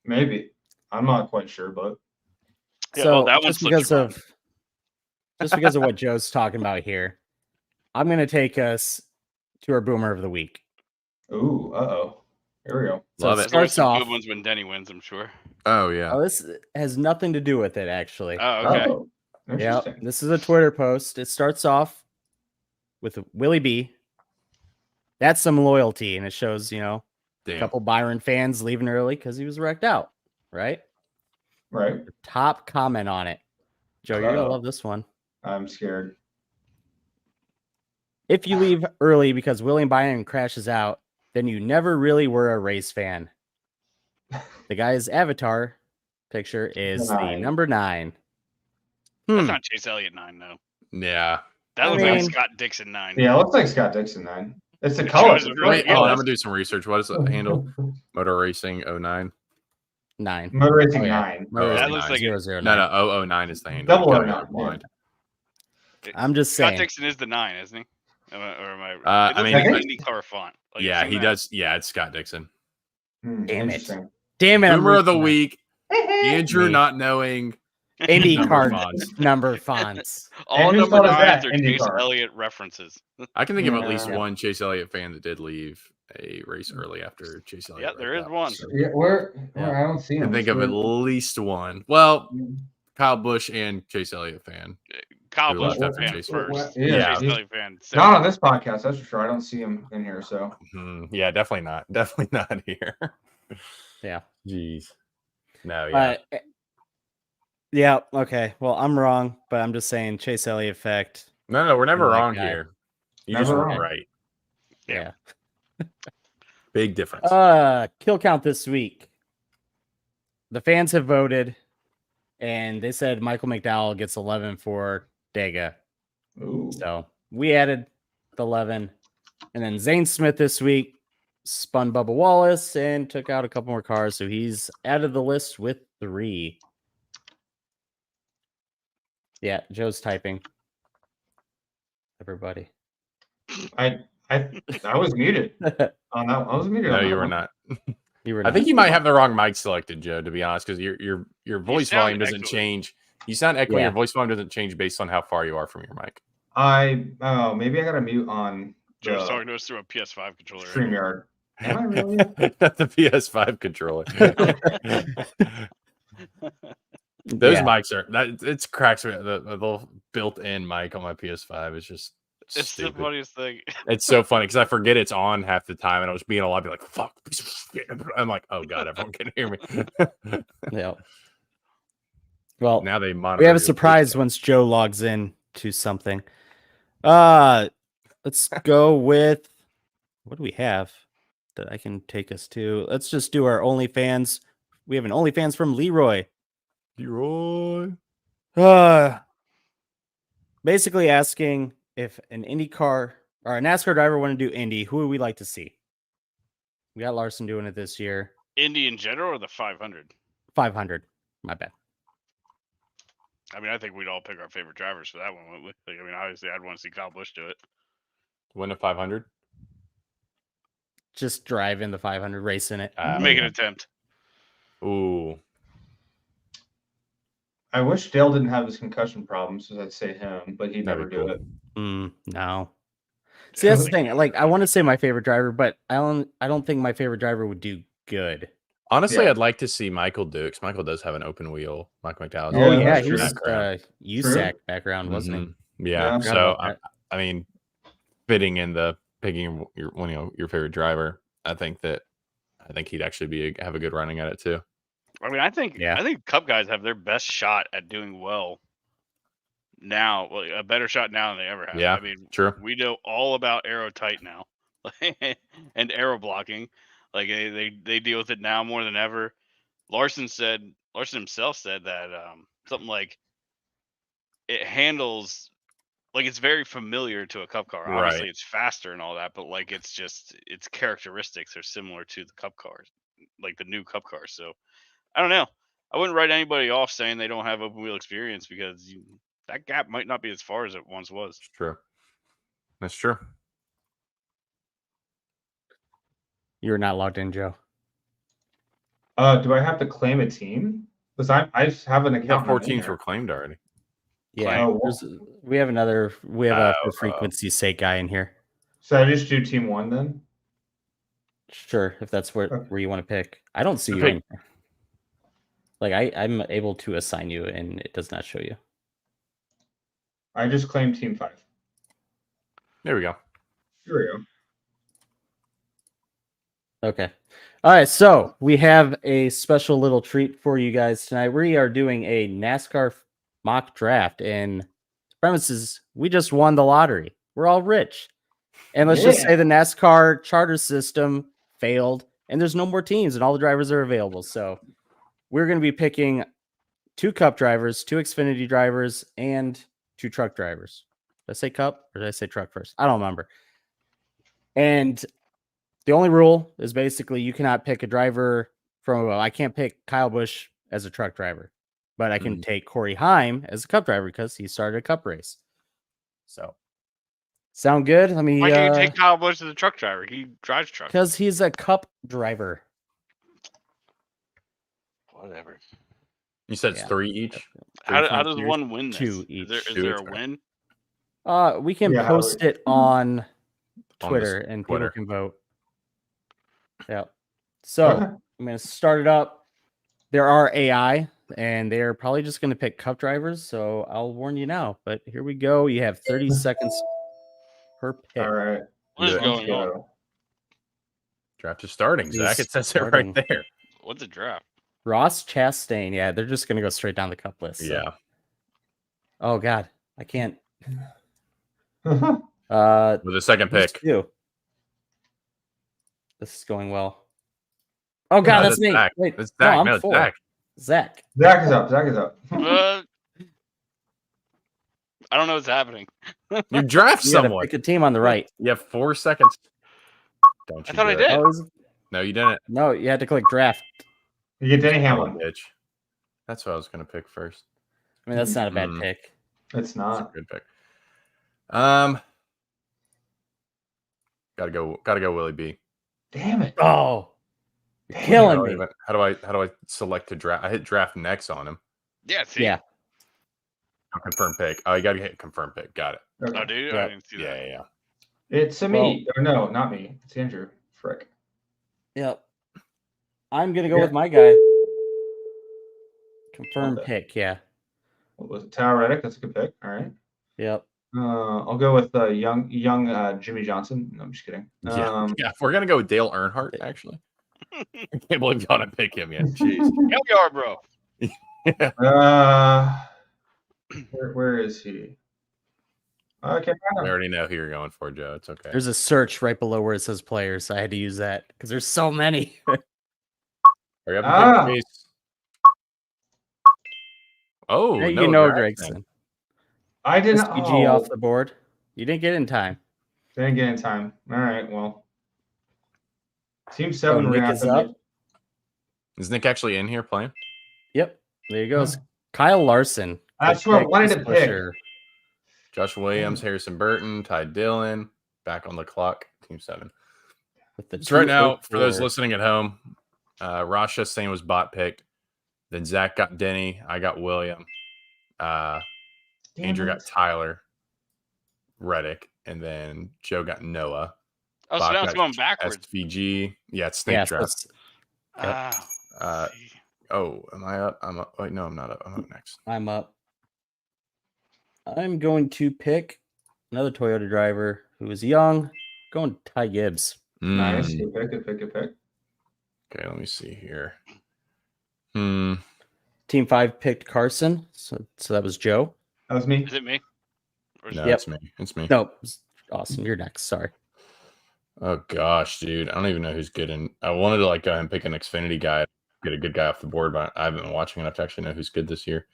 Maybe. I'm not quite sure, but Yeah, so well, that one just slipped because your of what Joe's talking about here, I'm gonna take us to our boomer of the week. ooh, uh-oh. Here we go. So Love it it. There's always starts some off. good ones when Denny wins, I'm sure. Oh yeah. Oh, this has nothing to do with it, actually. Oh, okay. Oh, Yeah, interesting. this is a Twitter post. It starts off with Willie B. That's some loyalty, and it shows, a Damn. couple Byron fans leaving early because he was wrecked out, right? Right. The top comment on it. Joe, you're gonna Uh-oh. love this one. I'm scared. If you leave early because William Byron crashes out, then you never really were a race fan. The guy's avatar picture is the 9. number 9. That's not Chase Elliott 9, though. Yeah. That I looks like mean- Scott Dixon 9. Yeah, it looks like Scott Dixon 9. It's the It color. shows it really- Wait, yeah, I'm that's- gonna do some research. What is the handle? Motor Racing 09. 9. Motor Racing Oh, yeah. 9. Motor That Racing looks like 009. No, 009 is the handle. Double Got me 09, blind. I'm just Scott saying. Dixon is the 9, isn't he? Or am I? I It looks mean, like I an think- IndyCar font. Like, Yeah, I've he seen does. Yeah, it's Scott Dixon. Damn it. Interesting. Damn it. I'm Boomer of the reaching week. Andrew Me. not knowing. that. Indy Number card fonts. number fonts. All And whose number fault is that? 9s are Chase IndyCar. Elliott references. I can think of at least Yeah. one Chase Elliott fan that did leave a race early after Chase Elliott. Yeah, there wrecked is out, one. so Yeah, where Yeah. I don't see I him. can think of at least one. Well, Kyle Busch and Chase Elliott fan. Kyle Who Busch left after fan Chase first. Yeah. Chase Elliott fan second. Not on this podcast, that's for sure. I don't see him in here, so Yeah, definitely not. Definitely not here. Yeah. Jeez. No, yeah. But yeah, okay. Well, I'm wrong, but I'm just saying Chase Elliott effect. No, we're never Like wrong that. here. You Never just weren't wrong. right. Yeah. Big difference. Kill count this week. The fans have voted, and they said Michael McDowell gets 11 for Dega. ooh. So we added the 11. And then Zane Smith this week spun Bubba Wallace and took out a couple more cars. So he's added the list with 3. Yeah, Joe's typing. Everybody. I was muted on that. I was muted. No, on that you were one. not. You were I think not- you might have the wrong mic selected, Joe, to be honest, because your voice sound volume doesn't echoey. change. You sound echoey. Yeah. Your voice volume doesn't change based on how far you are from your mic. Maybe I got a mute on Joe's the talking to us through a PS5 controller. right? StreamYard. Am I really? The PS5 controller. Those Yeah. mics are it's cracks me. The little built-in mic on my PS5 is just It's stupid. the funniest thing. It's so funny because I forget it's on half the time, and I was being a lot, be like, "Fuck!" piece of shit." I'm like, "Oh god, everyone can hear me." Yeah. Well, Now they monitor. we have a your surprise voice. once Joe logs in to something. Let's go with what do we have that I can take us to? Let's just do our OnlyFans. We have an OnlyFans from Leroy. Leroy. Basically asking if an IndyCar or a NASCAR driver want to do Indy, who would we like to see? We got Larson doing it this year. Indy in general or the 500? 500. My bad. I mean, I think we'd all pick our favorite drivers for that one, wouldn't we? Like, I mean, obviously, I'd want to see Kyle Busch do it. Win a 500. Just drive in the 500, race in it. Make an attempt. Ooh. I wish Dale didn't have his concussion problems, so I'd say him, but he'd That'd never be do cool. it. No. See, that's the thing. Like, I want to say my favorite driver, but I don't think my favorite driver would do good. Honestly, Yeah. I'd like to see Michael do it 'cause Michael does have an open wheel. Michael McDowell. Yeah, Oh yeah, that's he was background. USAC background, wasn't he? Mhm. Yeah. Yeah. Forgot So about I mean, fitting in the picking your your favorite driver, I think that I think he'd actually have a good running at it too. I mean, I think Cup guys have their best shot at doing well now, well, a better shot now than they ever have. Yeah, I mean, true. we know all about aero tight now, and aero blocking. Like they deal with it now more than ever. Larson himself said that something like it handles, like it's very familiar to a Cup car. Right. Obviously, it's faster and all that, but like it's characteristics are similar to the Cup cars, like the new Cup cars. So I don't know. I wouldn't write anybody off saying they don't have open wheel experience because that gap might not be as far as it once was. It's true. That's true. You're not logged in, Joe. Do I have to claim a team? Because I have an account. 4 teams were claimed already. Yeah, we have a for frequency's sake guy in here. So I just do team 1 then? Sure, if that's where you want to pick. I don't see you in here. Like I'm able to assign you, and it does not show you. I just claimed team 5. There we go. Here we go. Okay. All right, so we have a special little treat for you guys tonight. We are doing a NASCAR mock draft, and premises, we just won the lottery. We're all rich. And let's just say the NASCAR charter system failed, and there's no more teams, and all the drivers are available. So we're going to be picking 2 Cup drivers, 2 Xfinity drivers, and 2 truck drivers. Did I say Cup or did I say truck first? I don't remember. And the only rule is basically you cannot pick a driver from, I can't pick Kyle Busch as a truck driver, but I can take Corey Heim as a Cup driver because he started a Cup race. So, sound good? Let me. Why can't you take Kyle Busch as a truck driver? He drives trucks. Because he's a Cup driver. Whatever. You said it's 3 each? How does one win this? 2 each. Is there a win? We can post it on Twitter, and people can vote. Yeah. So I'm going to start it up. There are AI, and they're probably just going to pick Cup drivers. So I'll warn you now. But here we go. You have 30 seconds per pick. All right. What is going on? Draft is starting, Zach. It says it right there. What's a draft? Ross Chastain. Yeah, they're just going to go straight down the Cup list. So. Yeah. Oh, God. I can't. With the second pick. This is going well. Oh, God, that's me. Zach. Wait, it's Zach. No, I'm 4. Zach. Zach is up. I don't know what's happening. You draft you gotta someone. pick a team on the right. You have 4 seconds. Don't you? I thought I did. No, you didn't. No, you had to click draft. You get Denny Hamlin. Bitch. That's what I was going to pick first. I mean, that's not a bad pick. It's not. That's a good pick. Gotta go Willie B. Damn it. Oh. You're killing me. How do I select to draft? I hit draft next on him. Yeah, see. Yeah. Confirm pick. Oh, you gotta hit confirm pick. Got it. Okay. Oh, do you? I didn't see that. Yeah. It's me. Or no, not me. It's Andrew. Frick. Yep. I'm gonna go with my guy. Confirm pick, yeah. What was it? Tower Reddick. That's a good pick. All right. Yep. I'll go with young Jimmy Johnson. No, I'm just kidding. Yeah. If we're gonna go with Dale Earnhardt, actually. I can't believe you want to pick him yet. Jeez. Hell you are, bro. Where is he? Okay. We already know who you're going for, Joe. It's okay. There's a search right below where it says players. I had to use that because there's so many. Hurry up and pick Chase. Oh, hey, no, Gregson. I didn't. SPG off the board. You didn't get in time. Didn't get in time. All right. Well, Team 7. Nick is up. Is Nick actually in here playing? Yep. There you go. Kyle Larson. That's who I wanted to pick. Josh Williams, Harrison Burton, Ty Dillon, back on the clock. Team 7. So right now, for those listening at home, Ross Chastain was bot picked. Then Zach got Denny. I got William. Andrew got Tyler Reddick. And then Joe got Noah. Oh, so now it's going backwards. SVG. Yeah, it's snake draft. Am I up? I'm up. Wait, no, I'm not up. I'm up next. I'm up. I'm going to pick another Toyota driver who is young. Going Ty Gibbs. Nice. Good pick. Okay, let me see here. Team 5 picked Carson, so that was Joe. That was me. Is it me? Or is No, it- it's me. It's me. No, Austin, you're next. Sorry. Oh gosh, dude, I don't even know who's good. And I wanted to like go ahead and pick an Xfinity guy, get a good guy off the board, but I haven't been watching enough to actually know who's good this year.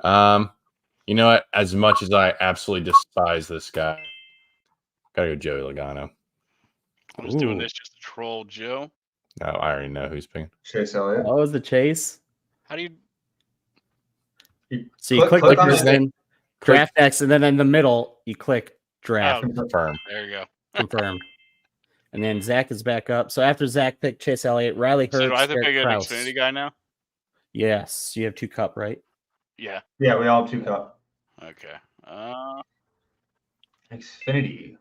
You know what? As much as I absolutely despise this guy, gotta go Joey Logano. I'm just doing Ooh. this just to troll Joe. No, I already know who's picking. Chase Elliott. Oh, it was the chase. How do you? So you click on first, it. then draft X, and then in the middle you click draft. Oh, Confirm. there you go. Confirm. And then Zach is back up. So after Zach picked Chase Elliott, Riley So do I Hurts, have to Eric pick an Kraus. Xfinity guy now? Yes, you have 2 cup, right? Yeah. Yeah, we all have 2 cup. Okay. Xfinity.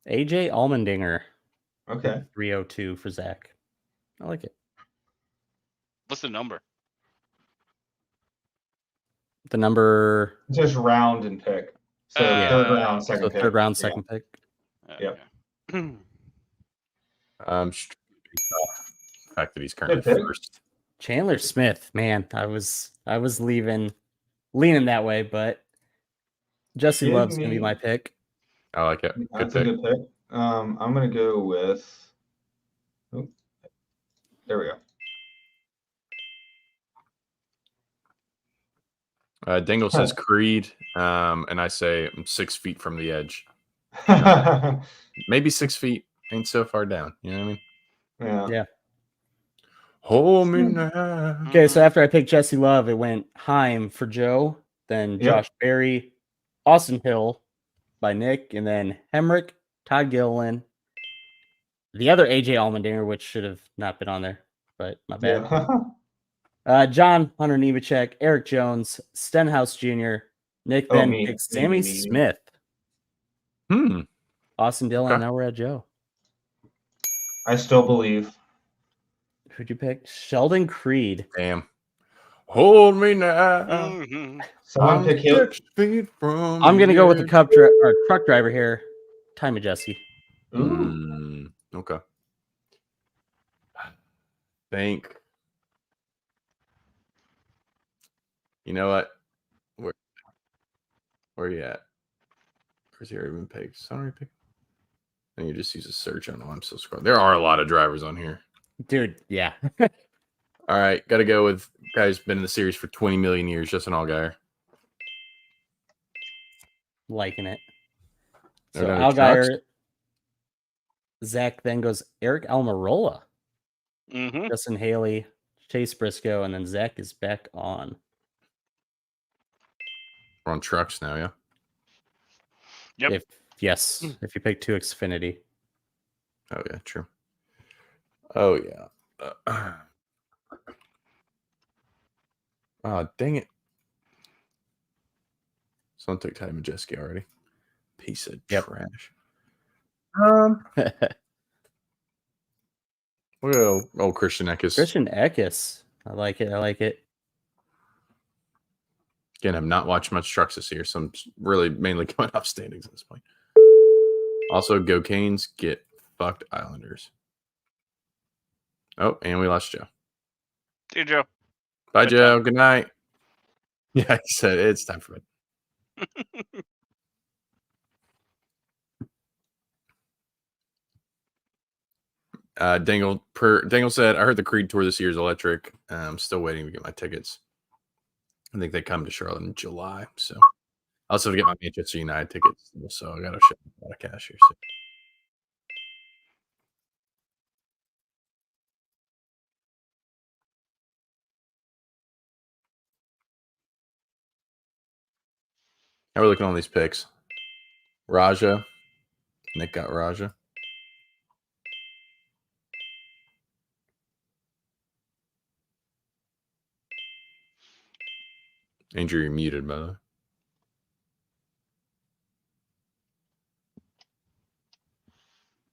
AJ Allmendinger, Okay. 302 for Zach. I like it. What's the number? The number. Just round and pick. So third round, second So pick. third round, second pick. Yep. Based off the fact that he's currently Good pick. first. Chandler Smith, man, I was leaning that way, but Jesse Give Love's gonna be me- my pick. I like it. That's a good pick. I'm gonna go with. Oh, there we go. Dingle says Creed, and I say I'm 6 feet from the edge. Maybe 6 feet ain't so far down. You know what I mean? Yeah. Hold me now. Okay, so after I picked Jesse Love, it went Heim for Joe, then Josh Berry, Austin Hill by Nick, and then Hemrick, Todd Gilliland, the other AJ Allmendinger, which should have not been on there, but my bad. John Hunter Nemechek, Eric Jones, Stenhouse Jr., Nick then picked Sammy Smith. Austin Dillon, and now we're at Joe. I still believe. Who'd you pick? Sheldon Creed. Damn. Hold me now. Someone pick him. 6 feet from I'm gonna the go with the edge. truck driver here. Time of Jesse. Okay. Think. You know what? Where are you at? Where's he already been picked? Sorry, pick. And you just use a search. I don't know. I'm still scrolling. There are a lot of drivers on here. Dude, yeah. All right. Got to go with guy's been in the series for 20 million years. Justin Allgaier. Liking it. No So doubt Allgaier. Zach then goes Eric Almirola. Justin Haley, Chase Briscoe, and then Zach is back on. We're on trucks now, yeah? Yep. If you pick 2 Xfinity. Oh, yeah, true. Oh, yeah. Oh, dang it. Someone took Ty Majeski already. Piece of trash. We'll go old Christian Eckes. Christian Eckes. I like it. Again, I've not watched much trucks this year, so I'm really mainly going off standings at this point. Also, go Canes, get fucked Islanders. Oh, and we lost Joe. See you, Joe. Bye, Joe. Good night. Yeah, he said it's time for bed. Dingle said, I heard the Creed tour this year is electric. I'm still waiting to get my tickets. I think they come to Charlotte in July. So I also have to get my Manchester United tickets. So I got to ship a lot of cash here. So. How are we looking on these picks? Raja. Nick got Raja. Andrew, you're muted, by the way.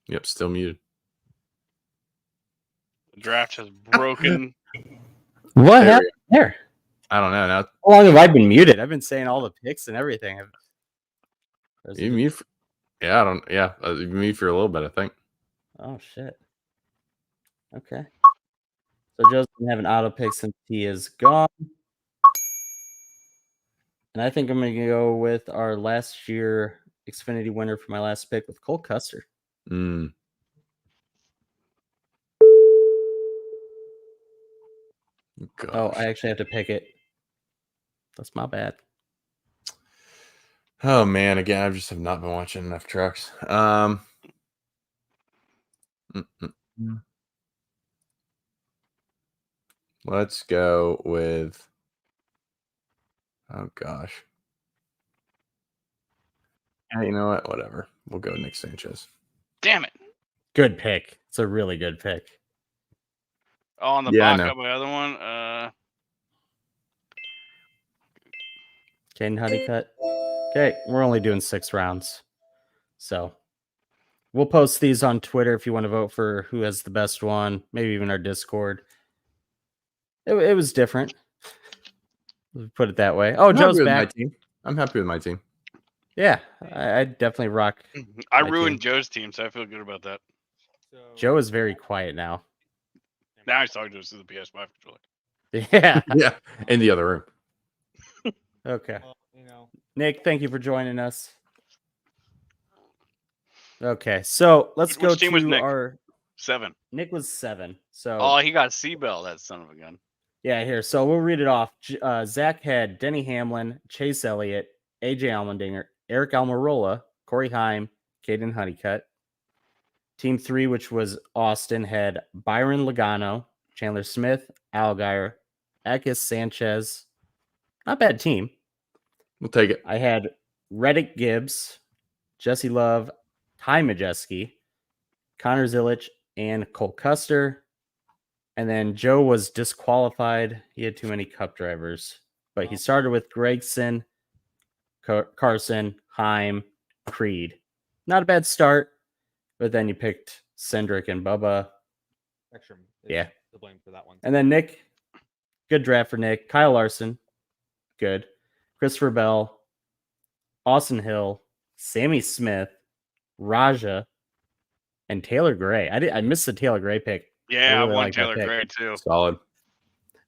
Yep, still muted. The draft has broken. What happened there? I don't know. Now, how long have I been muted? I've been saying all the picks and everything. You mute? I don't. Yeah, you mute for a little bit, I think. Oh shit! Okay. So Joe's gonna have an auto pick since he is gone. And I think I'm gonna go with our last year Xfinity winner for my last pick with Cole Custer. Mm. Gosh. Oh, I actually have to pick it. That's my bad. Oh man, again, I just have not been watching enough trucks. Let's go with. Oh gosh. You know what? Whatever. We'll go Nick Sanchez. Damn it. Good pick. It's a really good pick. Oh, on the Yeah, I back know. of my other one. Caden Honeycutt. Okay, we're only doing 6 rounds. So we'll post these on Twitter if you want to vote for who has the best one, maybe even our Discord. It was different. Put it that way. Oh, Joe's back. I'm happy with my team. Yeah, I definitely rock. I my ruined team. Joe's team, so I feel good about that. Joe is very quiet now. Now he's talking to us through the PS5 controller. Yeah. Yeah, in the other room. Okay. Nick, thank you for joining us. Okay, so let's go Which team was to Nick? our 7. Nick was 7. So Oh, he got Seabell, that son of a gun. yeah, here. So we'll read it off. Zach had Denny Hamlin, Chase Elliott, AJ Allmendinger, Eric Almirola, Corey Heim, Caden Honeycutt. Team 3, which was Austin, had Byron Logano, Chandler Smith, Allgaier, Akis Sanchez. Not bad team. We'll take it. I had Reddick Gibbs, Jesse Love, Ty Majeski, Connor Zilich, and Cole Custer. And then Joe was disqualified. He had too many Cup drivers. But he started with Gregson, Carson, Heim, Creed. Not a bad start. But then you picked Cindric and Bubba. Yeah. The blame for that one. And then Nick, good draft for Nick. Kyle Larson, good. Christopher Bell, Austin Hill, Sammy Smith, Raja, and Taylor Gray. I missed the Taylor Gray pick. Yeah, I really won like that Taylor pick. Gray too. Solid.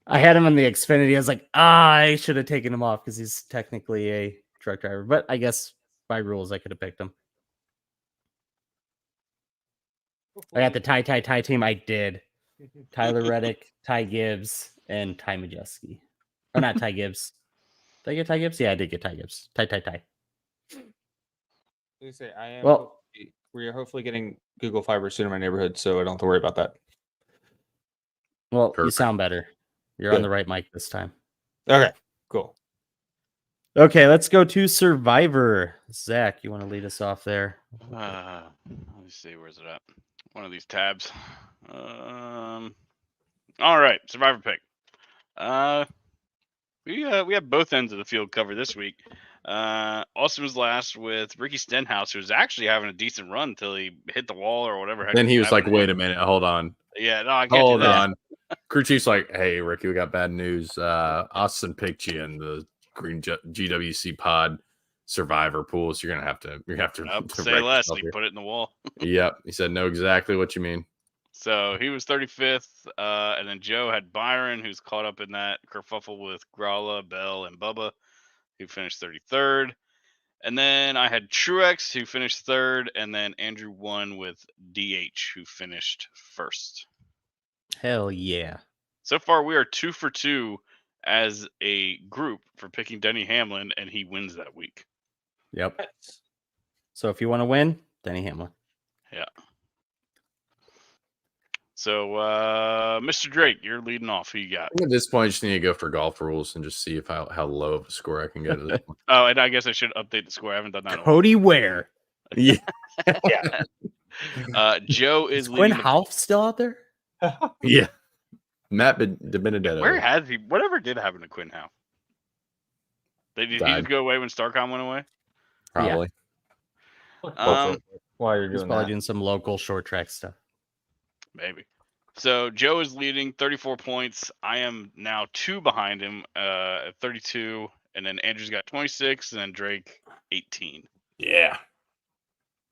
I had him on the Xfinity. I was like, I should have taken him off because he's technically a truck driver. But I guess by rules, I could have picked him. I got the Ty team. I did. Tyler Reddick, Ty Gibbs, and Ty Majeski. Or not Ty Gibbs. Did I get Ty Gibbs? Yeah, I did get Ty Gibbs. Ty. Say, I am. Well, We are hopefully getting Google Fiber soon in my neighborhood, so I don't have to worry about that. well, you Perfect. sound better. You're on the right mic this time. Okay, cool. Okay, let's go to Survivor. Zach, you want to lead us off there? Let me see, where's it at? One of these tabs. All right, Survivor pick. We have both ends of the field covered this week. Austin was last with Ricky Stenhouse, who was actually having a decent run until he hit the wall or whatever. Then he was like, "Wait a minute, hold on, Yeah, no, I can't hold do that. on." Crew chief's like, "Hey, Ricky, we got bad news. Austin picked you in the Green GWC Pod Survivor pool, so you're gonna have to Say less. He put it in the wall. Yep, he said, "Know exactly what you mean." So he was 35th, and then Joe had Byron, who's caught up in that kerfuffle with Gralla, Bell, and Bubba, who finished 33rd. And then I had Truex, who finished 3rd, and then Andrew won with DH, who finished 1st. Hell yeah. So far, we are 2 for 2 as a group for picking Denny Hamlin, and he wins that week. Yep. So if you want to win, Denny Hamlin. Yeah. So, Mr. Drake, you're leading off. Who you got? At this point, I just need to go for golf rules and just see if how low of a score I can get. At this point. Oh, and I guess I should update the score. I haven't done that. Cody Ware. Yeah. Joe is Quinn leading. Half still out there? Yeah. Matt De Benedetto. Where has he? Whatever did happen to Quinn Howe? Did he Died. just go away when Starcom went away? Probably. While you're He's doing probably that, doing some local short track stuff. Maybe. So Joe is leading 34 points. I am now 2 behind him at 32, and then Andrew's got 26, and then Drake 18. Yeah.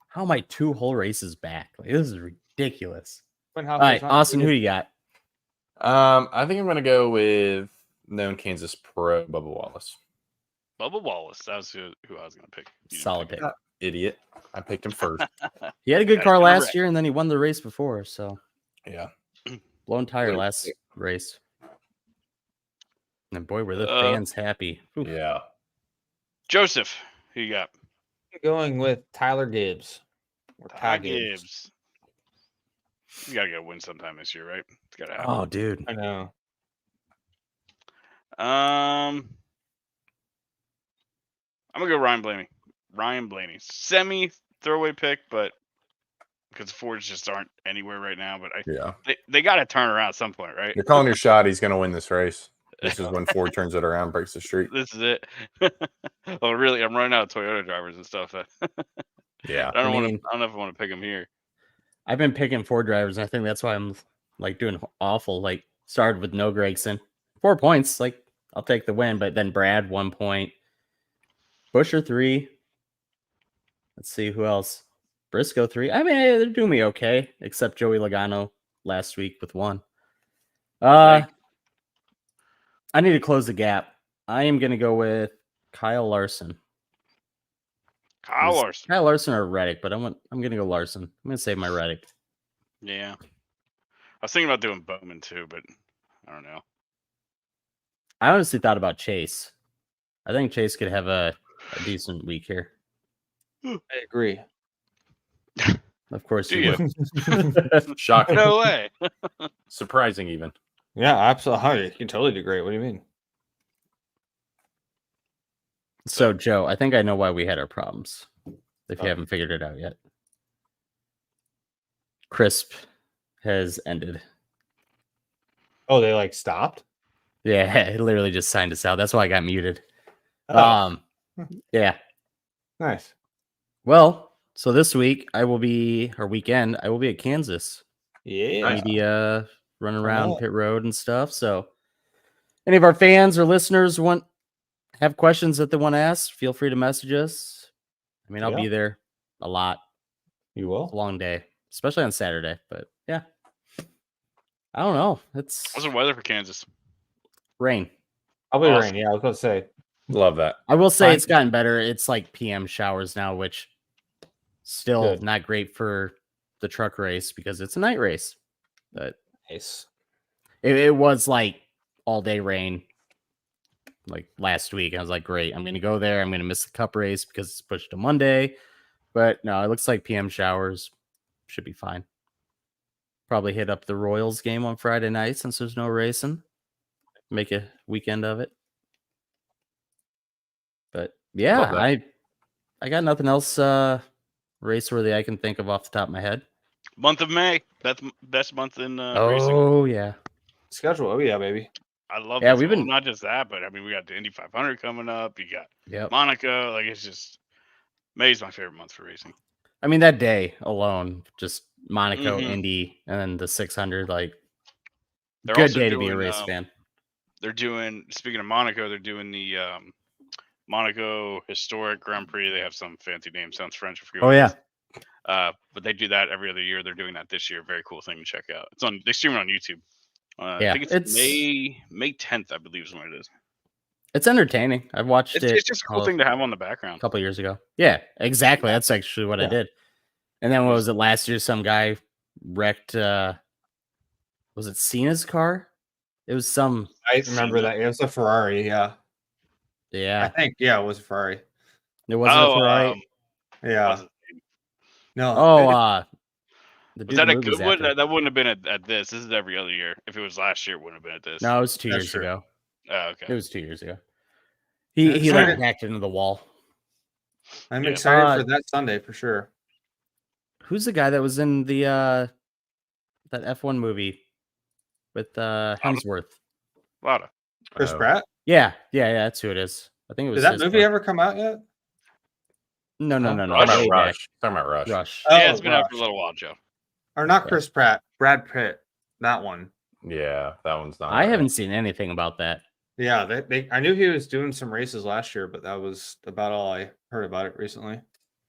How am I 2 whole races back? Like, this is ridiculous. All right, Austin, who you got? I think I'm gonna go with known Kansas pro Bubba Wallace. Bubba Wallace. That was who I was going to pick. Solid pick. Idiot. I picked him first. He had a good Gotta car get him last right. year, and then he won the race before. So Yeah. blown tire Good. last race. And boy, were the Uh, fans happy. Oof. Yeah. Joseph, who you got? Going with Tyler Gibbs. Or Ty Gibbs. You got to get a win sometime this year, right? It's got to happen. Oh, dude. I know. I'm going to go Ryan Blaney. Ryan Blaney. Semi throwaway pick, but because Fords just aren't anywhere right now. But they got to turn around at some point, right? You're calling your shot. He's gonna win this race. This is when Ford turns it around, breaks the streak. This is it. Oh, really? I'm running out of Toyota drivers and stuff. Yeah. I don't know if I want to pick them here. I've been picking Ford drivers, and I think that's why I'm like doing awful. Like started with no Gregson, 4 points. Like I'll take the win, but then Brad 1 point, Busher 3. Let's see who else. Briscoe 3. I mean, they're doing me okay, except Joey Logano last week with 1. I need to close the gap. I am going to go with Kyle Larson. Kyle Larson or Reddick, but I'm going to go Larson. I'm going to save my Reddick. Yeah. I was thinking about doing Bowman too, but I don't know. I honestly thought about Chase. I think Chase could have a decent week here. I agree. Of course Do you you? would. Shocking. No way. Surprising even. Yeah, absolutely. You can totally do great. What do you mean? So, Joe, I think I know why we had our problems, if you haven't figured it out yet. Crisp has ended. Oh, they like stopped? Yeah, it literally just signed us out. That's why I got muted. Oh. Yeah. Nice. Well, so this week weekend, I will be at Kansas. Yeah. Media, run around pit road and stuff. So any of our fans or listeners have questions that they want to ask, feel free to message us. I mean, I'll be there a lot. You will? It's a long day, especially on Saturday. But yeah. I don't know. What's the weather for Kansas? Rain. Probably rain. Yeah, I was going to say. Love that. I will say it's gotten better. It's like PM showers now, which still not great for the truck race because it's a night race. But nice. It was like all day rain like last week. I was like, great, I'm going to go there. I'm going to miss the cup race because it's pushed to Monday. But no, it looks like PM showers should be fine. Probably hit up the Royals game on Friday night since there's no racing. Make a weekend of it. But yeah, I got nothing else race worthy I can think of off the top of my head. Month of May. That's best month in racing. Oh yeah. Schedule. Oh yeah, baby. I love Yeah, this. we've been not just that, but I mean we got the Indy 500 coming up. You got Yep. Monaco. Like it's just May's my favorite month for racing. I mean that day alone, just Monaco, Indy, and then the 600, like good day to be a race fan. They're doing, speaking of Monaco, they're doing the Monaco Historic Grand Prix. They have some fancy name, sounds French. Oh yeah. But they do that every other year. They're doing that this year. Very cool thing to check out. They stream it on YouTube. Yeah, I think it's May 10th, I believe is when it is. It's entertaining. I've watched it. It's just a cool thing to have on the background. A couple years ago. Yeah, exactly. That's actually what I did. And then what was it last year? Some guy wrecked. Was it Cena's car? It was some. I remember that. It was a Ferrari. Yeah. Yeah. I think it was a Ferrari. It wasn't a Ferrari. Yeah. No. Oh, was that a good one? That wouldn't have been at this. This is every other year. If it was last year, it wouldn't have been at this. No, it was 2 years ago. Oh, okay. It was 2 years ago. He like hacked into the wall. I'm excited for that Sunday for sure. Who's the guy that was in the that F1 movie with Hemsworth? Lada. Chris Pratt? Yeah, that's who it is. I think it was. Did that movie ever come out yet? No. Talking about Rush. Talking about Rush. Rush. Yeah, it's been out for a little while, Joe. Or not Chris Pratt. Brad Pitt. That one. Yeah, that one's not. I haven't seen anything about that. Yeah, I knew he was doing some races last year, but that was about all I heard about it recently.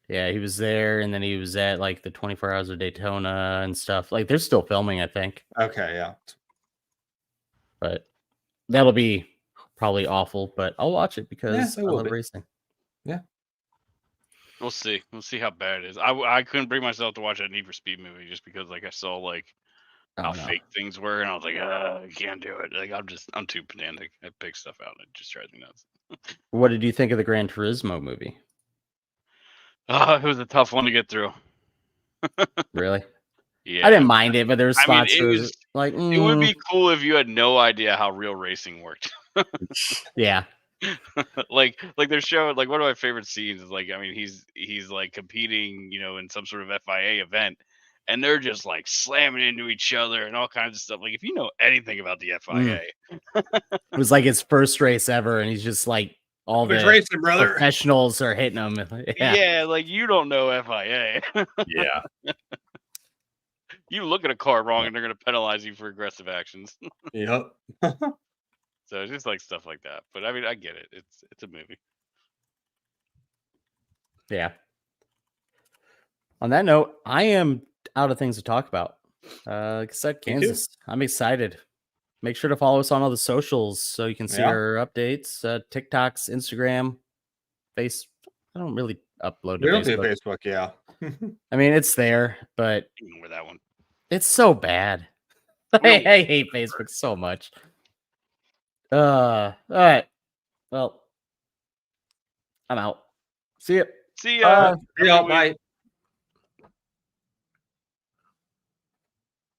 Yeah, he was there, and then he was at like the 24 Hours of Daytona and stuff. Like they're still filming, I think, Okay, yeah. but that'll be probably awful. But I'll watch it because it I will love be. racing. Yeah. We'll see. We'll see how bad it is. I couldn't bring myself to watch that Need for Speed movie just because like I saw like how fake things were, and I was like, I can't do it. Like I'm too pedantic. I pick stuff out, and it just drives me nuts. What did you think of the Gran Turismo movie? It was a tough one to get through. Really? Yeah, I didn't mind it, but there were I mean, spots where it was like, it would be cool if you had no idea how real racing worked. yeah. like they're showing like one of my favorite scenes is like, I mean, he's like competing, in some sort of FIA event, and they're just like slamming into each other and all kinds of stuff. Like if you know anything about the FIA, It was like his first race ever, and he's just like all the racing, brother. professionals are hitting him. yeah, like you don't know FIA. Yeah. You look at a car wrong, and they're going to penalize you for aggressive actions. Yep. So it's just like stuff like that. But I mean, I get it. It's a movie. Yeah. On that note, I am out of things to talk about. Like I said, Kansas. I'm excited. Make sure to follow us on all the socials so you can see our updates. TikToks, Instagram, Face. I don't really upload to We don't do Facebook. Facebook, yeah. I mean, it's there, but Ignore that one. it's so bad. I hate Facebook so much. All right. Well, I'm out. See ya. See ya. Yeah, bye.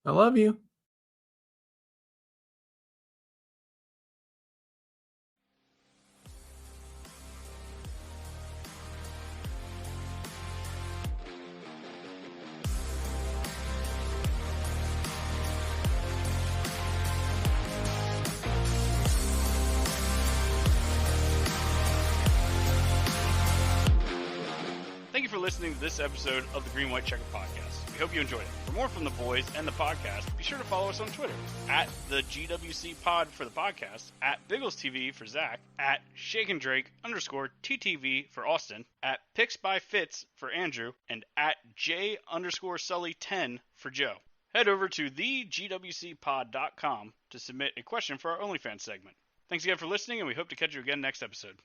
I love you. Thank you for listening to this episode of the Green White Checker Podcast. We hope you enjoyed it. For more from the boys and the podcast, be sure to follow us on Twitter at the GWC Pod for the podcast, at Biggles TV for Zach, at ShakenDrake_TTV for Austin, at Picks by Fitz for Andrew, and at J_Sully10 for Joe. Head over to thegwcpod.com to submit a question for our OnlyFans segment. Thanks again for listening, and we hope to catch you again next episode.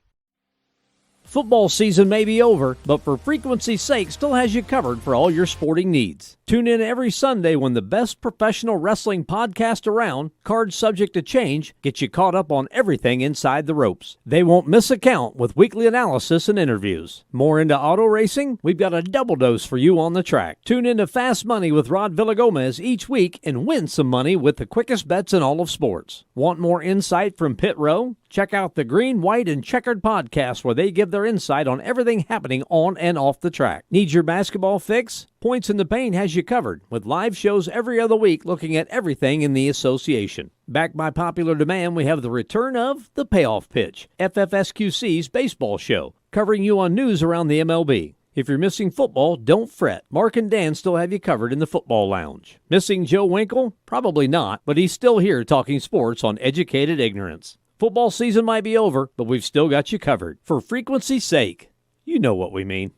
Football season may be over, but for frequency's sake still has you covered for all your sporting needs. Tune in every Sunday when the best professional wrestling podcast around, Cards Subject to Change, gets you caught up on everything inside the ropes. They won't miss a count with weekly analysis and interviews. More into auto racing? We've got a double dose for you on the track. Tune into Fast Money with Rod Villagomez each week and win some money with the quickest bets in all of sports. Want more insight from Pit Row? Check out the Green, White, and Checkered podcast where they give their insight on everything happening on and off the track. Need your basketball fix? Points in the Paint has you covered with live shows every other week looking at everything in the association. Backed by popular demand, we have the return of The Payoff Pitch, FFSQC's baseball show, covering you on news around the MLB. If you're missing football, don't fret. Mark and Dan still have you covered in the football lounge. Missing Joe Winkle? Probably not, but he's still here talking sports on Educated Ignorance. Football season might be over, but we've still got you covered. For frequency's sake, you know what we mean.